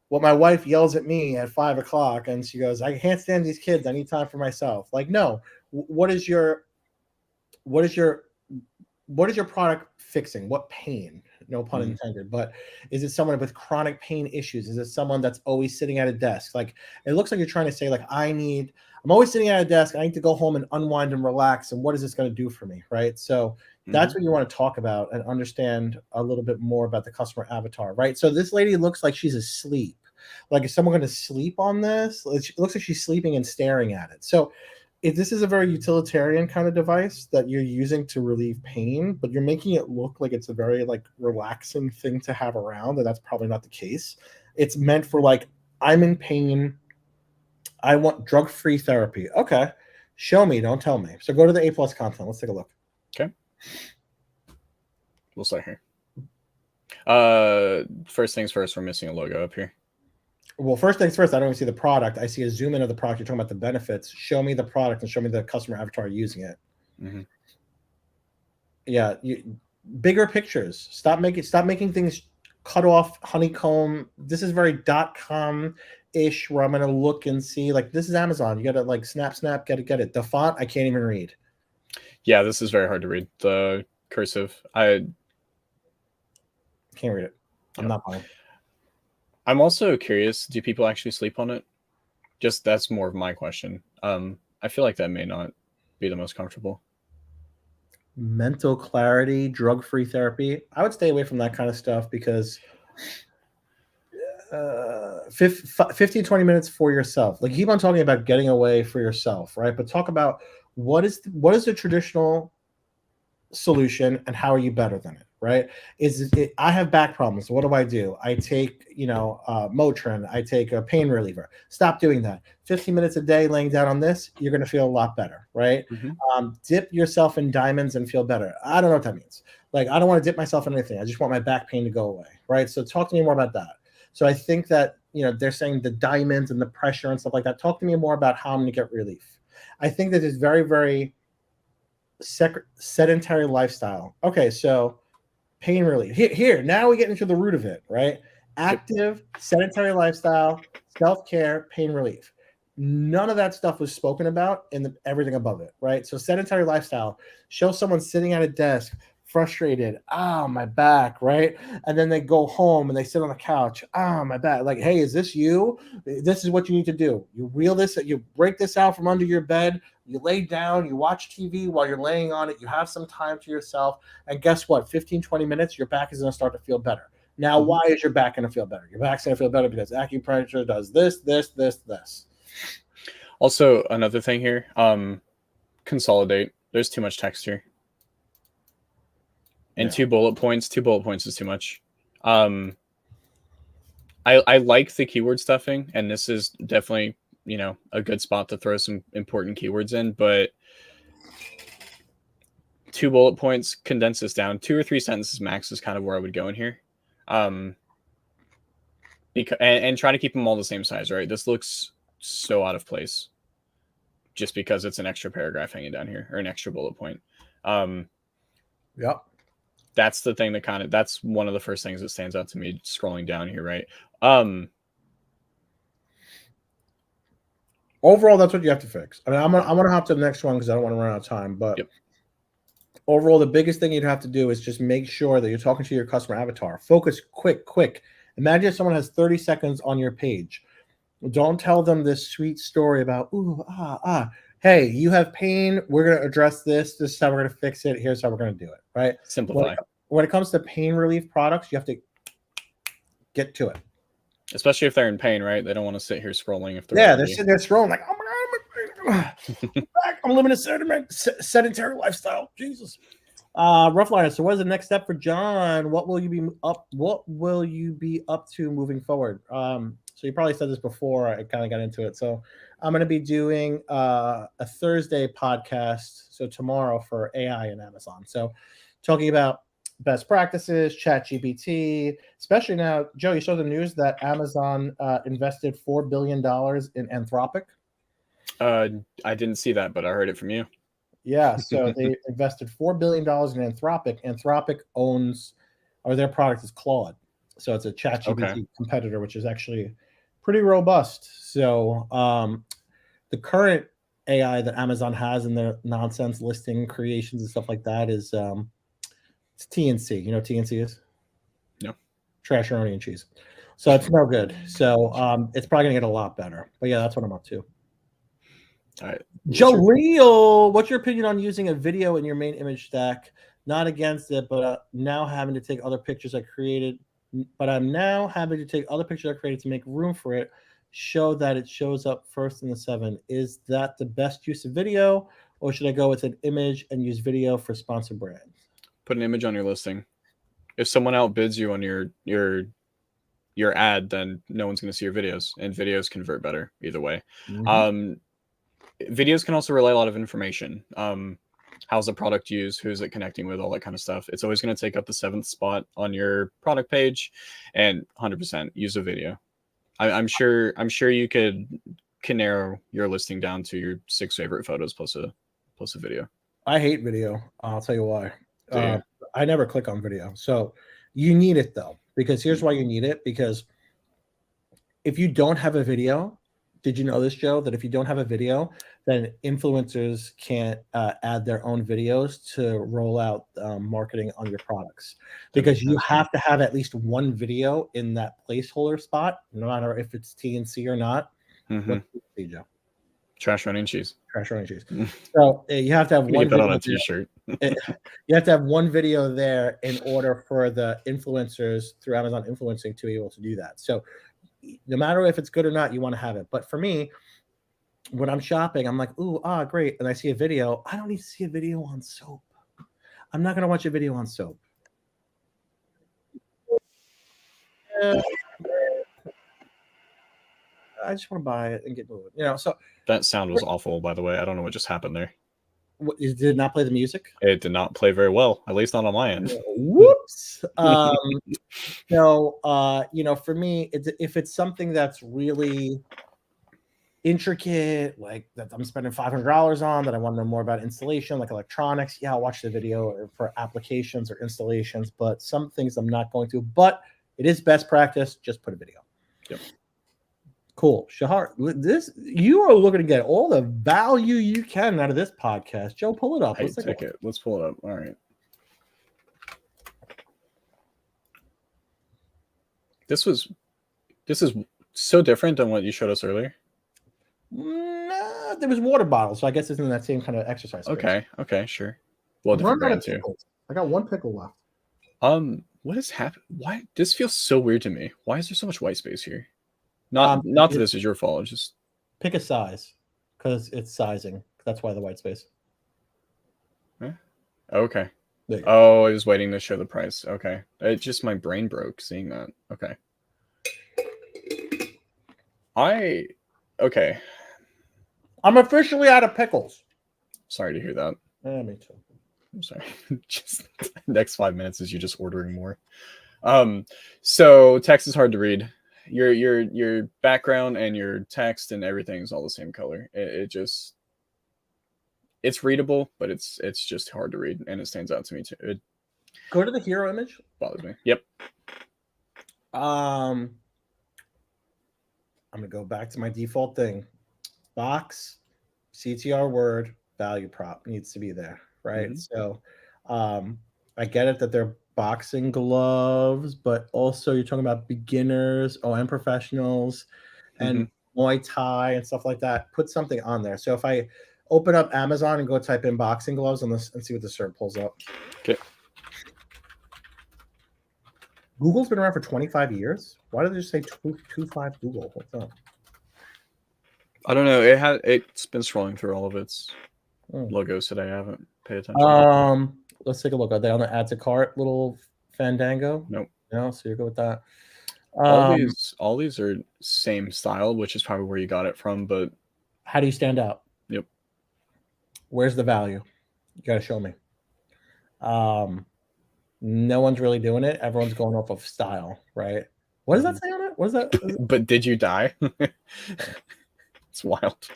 what my wife yells at me at 5 o'clock, and she goes, "I can't stand these kids. I need time for myself." Like, no. What is your what is your what is your product fixing? What pain? No pun intended. But is it someone with chronic pain issues? Is it someone that's always sitting at a desk? Like, it looks like you're trying to say, like, I'm always sitting at a desk. I need to go home and unwind and relax. And what is this going to do for me? Right. So that's what you want to talk about and understand a little bit more about the customer avatar. Right. So this lady looks like she's asleep. Like, is someone going to sleep on this? It looks like she's sleeping and staring at it. So if this is a very utilitarian kind of device that you're using to relieve pain, but you're making it look like it's a very like relaxing thing to have around, and that's probably not the case. It's meant for like, I'm in pain. I want drug-free therapy. Okay. Show me, don't tell me. So go to the A+ content. Let's take a look. Okay. We'll start here. First things first, we're missing a logo up here. Well, first things first, I don't even see the product. I see a zoom in of the product. You're talking about the benefits. Show me the product and show me the customer avatar using it. Yeah, bigger pictures. Stop making things cut off, honeycomb. This is very .com ish, where I'm gonna look and see, like, this is Amazon. You gotta like snap, get it. The font I can't even read. Yeah, this is very hard to read. The cursive, I can't read it. I'm not buying. I'm also curious, do people actually sleep on it? Just that's more of my question. I feel like that may not be the most comfortable. Mental clarity, drug-free therapy. I would stay away from that kind of stuff because 15, 20 minutes for yourself. Like, keep on talking about getting away for yourself, right? But talk about what is the traditional solution and how are you better than it, right? I have back problems. What do? I take, Motrin. I take a pain reliever. Stop doing that. 15 minutes a day laying down on this, you're going to feel a lot better, right? Dip yourself in diamonds and feel better. I don't know what that means. Like, I don't want to dip myself in anything. I just want my back pain to go away, right? So talk to me more about that. So I think that, they're saying the diamonds and the pressure and stuff like that. Talk to me more about how I'm going to get relief. I think that is very, very sedentary lifestyle. Okay, so pain relief. Here, now we get into the root of it, right? Active, sedentary lifestyle, self-care, pain relief. None of that stuff was spoken about in everything above it, right? So sedentary lifestyle, show someone sitting at a desk, frustrated, my back, right? And then they go home and they sit on the couch, my back. Like, hey, is this you? This is what you need to do. You reel this, you break this out from under your bed, you lay down, you watch TV while you're laying on it, you have some time to yourself, and guess what? 15, 20 minutes, your back is going to start to feel better. Now, why is your back going to feel better? Your back's going to feel better because acupressure does this. Also, another thing here, consolidate. There's too much text here. And 2 bullet points is too much. I like the keyword stuffing, and this is definitely, a good spot to throw some important keywords in, but 2 bullet points, condense this down. 2 or 3 sentences max is kind of where I would go in here. And try to keep them all the same size, right? This looks so out of place just because it's an extra paragraph hanging down here, or an extra bullet point. Yep. That's the thing that that's one of the first things that stands out to me scrolling down here, right? Overall, that's what you have to fix. I mean, I'm gonna hop to the next one because I don't want to run out of time. But overall, the biggest thing you'd have to do is just make sure that you're talking to your customer avatar. Focus, quick. Imagine if someone has 30 seconds on your page. Don't tell them this sweet story about hey, you have pain. We're going to address this. This is how we're going to fix it. Here's how we're going to do it, right? Simplify. When it comes to pain relief products, you have to get to it. Especially if they're in pain, right? They don't want to sit here scrolling. If they're sitting there scrolling like, oh my God, I'm living a sedentary lifestyle. Jesus. Rough Liner. So what is the next step for John? What will you be up to moving forward? So you probably said this before. I kind of got into it. So I'm going to be doing a Thursday podcast. So tomorrow for AI and Amazon. So talking about best practices, ChatGPT, especially now. Joe, you saw the news that Amazon invested $4 billion in Anthropic. I didn't see that, but I heard it from you. Yeah, so they invested $4 billion in Anthropic. Anthropic owns, or their product is Claude. So it's a ChatGPT competitor, which is actually pretty robust. So the current AI that Amazon has in their nonsense listing creations and stuff like that is it's TNC. You know what TNC is? No. Trash, onion, and cheese. So it's no good. So it's probably gonna get a lot better. But yeah, that's what I'm up to. All right. Jaleel, what's your opinion on using a video in your main image stack? Not against it, but now having to take other pictures I created. But I'm now having to take other pictures I created to make room for it. Show that it shows up first in the 7. Is that the best use of video, or should I go with an image and use video for sponsor brands? Put an image on your listing. If someone outbids you on your ad, then no one's going to see your videos, and videos convert better either way. Mm-hmm. Videos can also relay a lot of information. How's the product used? Who's it connecting with? All that kind of stuff. It's always going to take up the 7th spot on your product page, and 100% use a video. I'm sure you can narrow your listing down to your 6 favorite photos plus a video. I hate video. I'll tell you why. Do you? I never click on video. So you need it though, because here's why you need it. Because if you don't have a video, did you know this, Joe, that if you don't have a video, then influencers can't add their own videos to roll out marketing on your products, because you have to have at least one video in that placeholder spot, no matter if it's TNC or not. What's TNC, Joe? Trash, onion, cheese. Trash, onion, cheese. So you have to have one. Get that on a T-shirt. You have to have one video there in order for the influencers through Amazon influencing to be able to do that. So no matter if it's good or not, you want to have it. But for me, when I'm shopping, I'm like, ooh, great. And I see a video. I don't need to see a video on soap. I'm not going to watch a video on soap. I just want to buy it and get moving. So that sound was awful, by the way. I don't know what just happened there. Did it not play the music? It did not play very well, at least not on my end. Whoops. For me, if it's something that's really intricate, like that I'm spending $500 on, that I want to know more about installation, like electronics, I'll watch the video for applications or installations. But some things I'm not going to. But it is best practice. Just put a video. Yep. Cool. Shahar, you are looking to get all the value you can out of this podcast. Joe, pull it up. Let's take it. Let's pull it up. All right. This is so different than what you showed us earlier. Nah, there was water bottles, so I guess it's in that same kind of exercise space. Okay, sure. Well, different brand too. I got one pickle left. What has happened? Why this feels so weird to me? Why is there so much white space here? Not that this is your fault. Just pick a size, because it's sizing. That's why the white space. Okay. Oh, I was waiting to show the price. Okay. It just my brain broke seeing that. Okay. Okay. I'm officially out of pickles. Sorry to hear that. Me too. I'm sorry. Just next 5 minutes is you just ordering more. So text is hard to read. Your background and your text and everything is all the same color. It's readable, but it's just hard to read, and it stands out to me too. Go to the hero image. Bothers me. Yep. I'm gonna go back to my default thing. Box, CTR word, value prop needs to be there, right? Mm-hmm. So I get it that they're boxing gloves, but also you're talking about beginners, and professionals, and Muay Thai and stuff like that. Put something on there. So if I open up Amazon and go type in boxing gloves and see what the search pulls up. Okay. Google's been around for 25 years. Why did they just say 25 Google? What's up? I don't know. It's been scrolling through all of its logos today. I haven't paid attention. Let's take a look. Are they on the add to cart little Fandango? Nope. No, so you go with that. All these are same style, which is probably where you got it from. But how do you stand out? Yep. Where's the value? You got to show me. No one's really doing it. Everyone's going off of style, right? What does that say on it? What is that? But did you die? It's wild.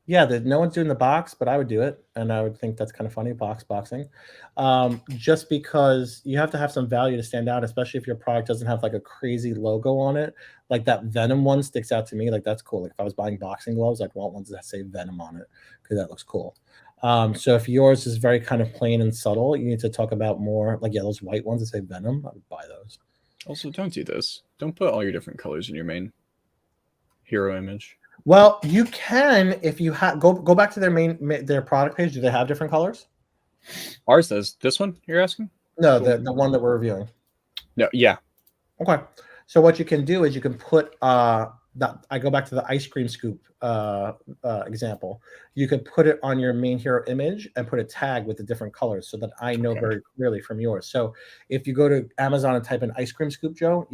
Yeah, no one's doing the box, but I would do it, and I would think that's kind of funny, boxing. Just because you have to have some value to stand out, especially if your product doesn't have like a crazy logo on it. Like that Venom one sticks out to me. Like that's cool. Like if I was buying boxing gloves, I'd want ones that say Venom on it because that looks cool. So if yours is very kind of plain and subtle, you need to talk about more like, yeah, those white ones that say Venom. I would buy those. Also, don't do this. Don't put all your different colors in your main hero image. Well, you can if you go back to their product page. Do they have different colors? Ours does. This one you're asking? No, the one that we're reviewing. No, yeah. Okay. So what you can do is you can put that. I go back to the ice cream scoop example. You could put it on your main hero image and put a tag with the different colors so that I know very clearly from yours. So if you go to Amazon and type in ice cream scoop, Joe,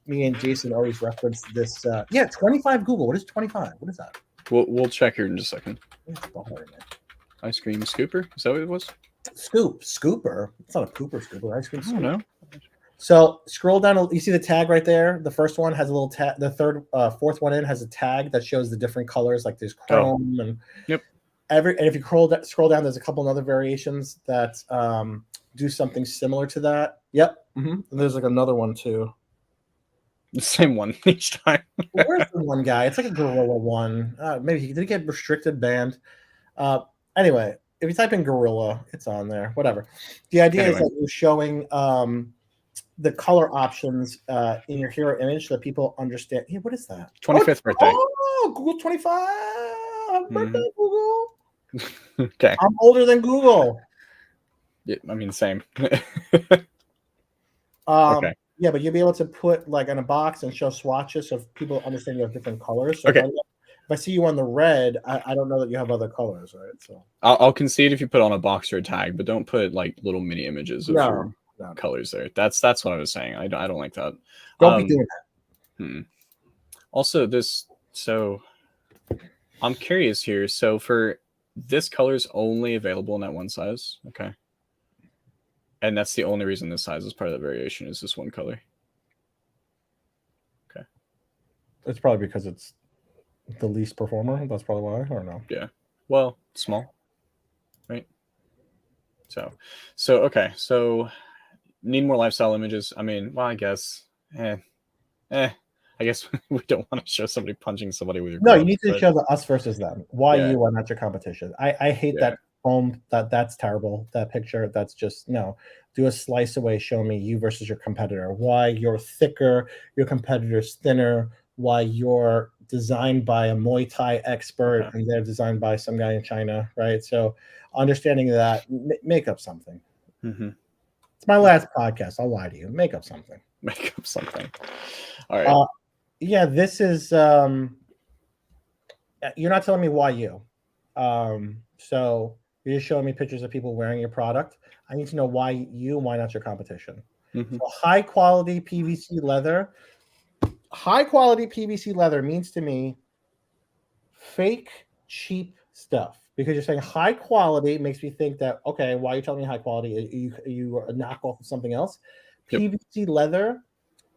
me and Jason always reference this. 25 Google. What is 25? What is that? We'll check here in just a second. Boring, ice cream scooper? Is that what it was? Scooper. It's not a Cooper scooper. Ice cream. I don't know. So scroll down. You see the tag right there. The first one has a little tag. The fourth one in has a tag that shows the different colors. Like there's chrome and and if you scroll down, there's a couple of other variations that do something similar to that. Yep. And there's like another one too. The same one each time. Where's the one guy? It's like a gorilla one. Maybe he did get restricted, banned. Anyway, if you type in gorilla, it's on there. Whatever. The idea is that you're showing the color options in your hero image so that people understand. Hey, what is that? 25th birthday. Oh, Google 25. Birthday, Google. Okay. I'm older than Google. Yeah, I mean, same. Okay. Yeah, but you'll be able to put like in a box and show swatches so people understand you have different colors. So if I see you on the red, I don't know that you have other colors, right? So I'll concede if you put on a box or a tag, but don't put like little mini images of your colors there. That's what I was saying. I don't like that. Don't be doing that. Also, so I'm curious here. So for this color is only available in that one size. Okay. And that's the only reason this size is part of the variation is this one color. Okay. It's probably because it's the least performer. That's probably why. I don't know. Yeah. Well, small. Right. So okay. So need more lifestyle images. I mean, well, I guess. I guess we don't want to show somebody punching somebody with your gloves, you need to show the us versus them. Why you are not your competition. I hate that that's terrible. That picture, that's just no. Do a slice away, show me you versus your competitor. Why you're thicker, your competitor's thinner, why you're designed by a Muay Thai expert and they're designed by some guy in China, right? So understanding that, make up something. It's my last podcast. I'll lie to you. Make up something. Make up something. All right. Yeah, this is you're not telling me why you. So you're just showing me pictures of people wearing your product. I need to know why you, why not your competition. So high quality PVC leather. High quality PVC leather means to me fake, cheap stuff. Because you're saying high quality makes me think that, okay, why are you telling me high quality? You are a knockoff of something else. PVC leather,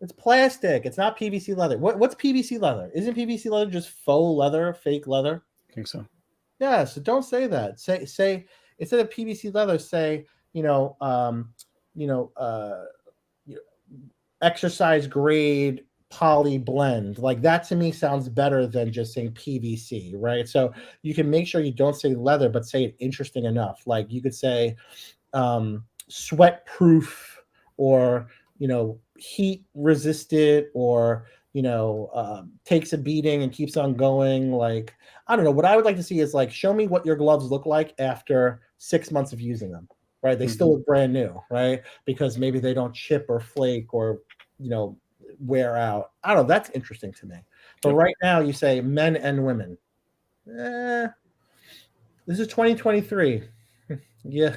it's plastic. It's not PVC leather. What's PVC leather? Isn't PVC leather just faux leather, fake leather? I think so. Yeah, so don't say that. Say instead of PVC leather, say, exercise grade poly blend. Like that to me sounds better than just saying PVC, right? So you can make sure you don't say leather, but say it interesting enough. Like you could say sweat proof or, heat resistant or, takes a beating and keeps on going. Like, I don't know. What I would like to see is like, show me what your gloves look like after 6 months of using them, right? They still look brand new, right? Because maybe they don't chip or flake or, wear out. I don't know. That's interesting to me. But right now you say men and women. This is 2023. Yeah.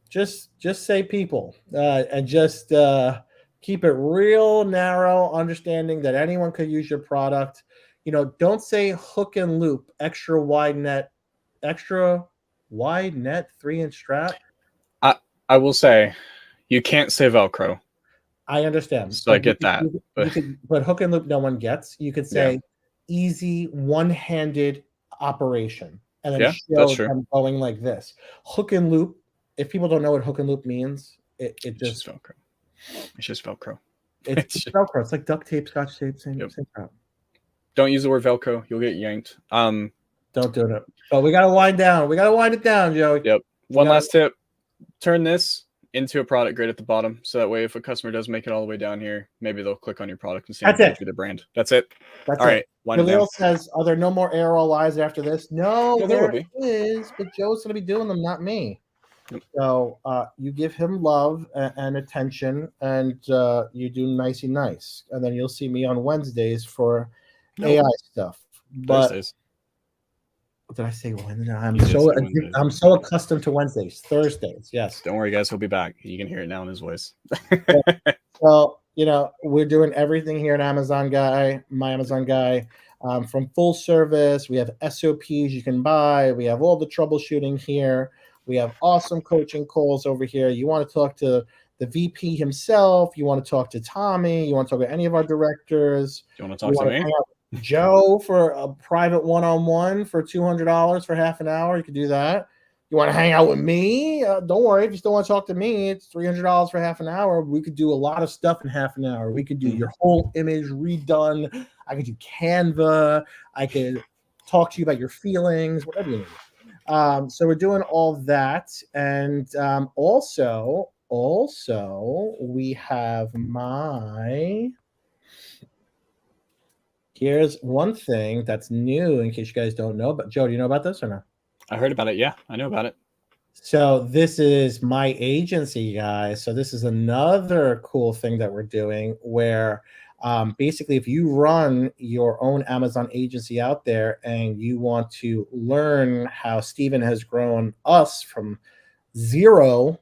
Just say people and just keep it real narrow, understanding that anyone could use your product. Don't say hook and loop, extra wide net 3-inch strap. I will say you can't say Velcro. I understand. So I get that. But hook and loop no one gets. You could say easy one-handed operation. and then Yeah, that's show true. them going like this. Hook and loop. If people don't know what hook and loop means, it It's just just Velcro. It's just Velcro. it's Velcro. It's like duct tape, Scotch tape, same Yep. crap. Don't use the word Velcro. You'll get yanked. Don't do it. But we gotta wind down. We gotta wind it down, Joey. Yep. One last tip. Turn this into a product grid at the bottom. So that way, if a customer does make it all the way down here, maybe they'll click on your product and see That's it. through the brand. That's it. That's all it. right. Wind it down. Khalil says, "Are there no more ARL lives after this?" No, Yeah, there will there be. is, but Joe's going to be doing them, not me. Yep. So you give him love and attention, and you do nicey nice, and then you'll see me on Wednesdays for AI stuff. But Thursdays. what did I say? Wednesday? I'm so accustomed to Wednesdays. Thursdays, yes. Don't worry, guys. He'll be back. You can hear it now in his voice. Well, we're doing everything here at Amazon Guy, my Amazon Guy, from full service. We have SOPs you can buy. We have all the troubleshooting here. We have awesome coaching calls over here. You want to talk to the VP himself. You want to talk to Tommy. You want to talk to any of our directors. You want to talk to me? Hang out with Joe for a private one-on-one for $200 for half an hour. You could do that. You want to hang out with me? Don't worry. If you still want to talk to me, it's $300 for half an hour. We could do a lot of stuff in half an hour. We could do your whole image redone. I could do Canva. I could talk to you about your feelings, whatever you need. So we're doing all that. And also, we have here's one thing that's new in case you guys don't know. But Joe, do you know about this or not? I heard about it. Yeah, I know about it. So this is my agency, guys. So this is another cool thing that we're doing where basically if you run your own Amazon agency out there and you want to learn how Steven has grown us from 0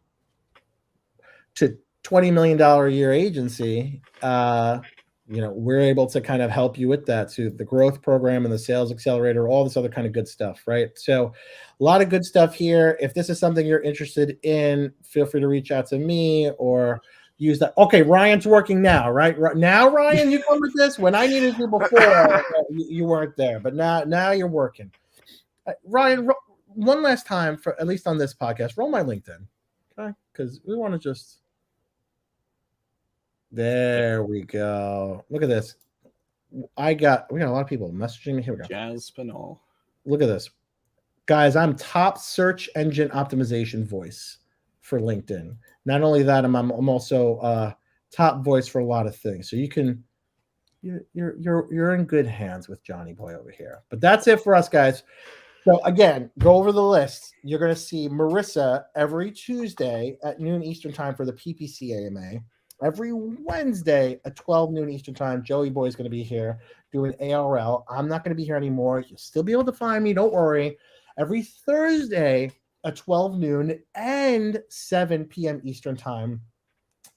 to $20 million a year agency, we're able to kind of help you with that through the growth program and the sales accelerator, all this other kind of good stuff, right? So a lot of good stuff here. If this is something you're interested in, feel free to reach out to me or use that. Okay, Ryan's working now, right? Now, Ryan, you come with this? When I needed you before, you weren't there, but now you're working. Ryan, one last time, for at least on this podcast, roll my LinkedIn, okay? Because we want to just... There we go. Look at this. We got a lot of people messaging me. Here we go. Aspinall. Look at this. Guys, I'm top search engine optimization voice for LinkedIn. Not only that, I'm also top voice for a lot of things. So you're in good hands with Johnny Boy over here. But that's it for us, guys. So again, go over the list. You're going to see Marissa every Tuesday at noon Eastern time for the PPC AMA. Every Wednesday at 12 noon Eastern time, Joey Boy is going to be here doing ARL. I'm not going to be here anymore. You'll still be able to find me. Don't worry. Every Thursday at 12 noon and 7 p.m. Eastern time,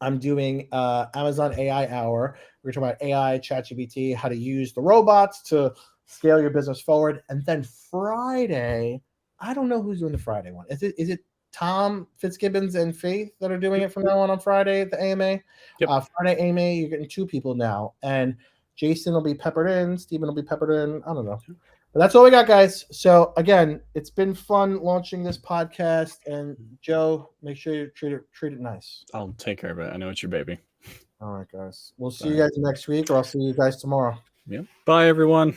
I'm doing Amazon AI Hour. We're talking about AI, ChatGPT, how to use the robots to scale your business forward. And then Friday, I don't know who's doing the Friday one. Is it Tom Fitzgibbons and Faith that are doing it from now on Friday at the AMA? Yep. Friday AMA, you're getting 2 people now. And Jason will be peppered in. Stephen will be peppered in. I don't know. But that's all we got, guys. So, again, it's been fun launching this podcast. And, Joe, make sure you treat it nice. I'll take care of it. I know it's your baby. All right, guys. We'll see you guys next week, or I'll see you guys tomorrow. Yep. Bye, everyone.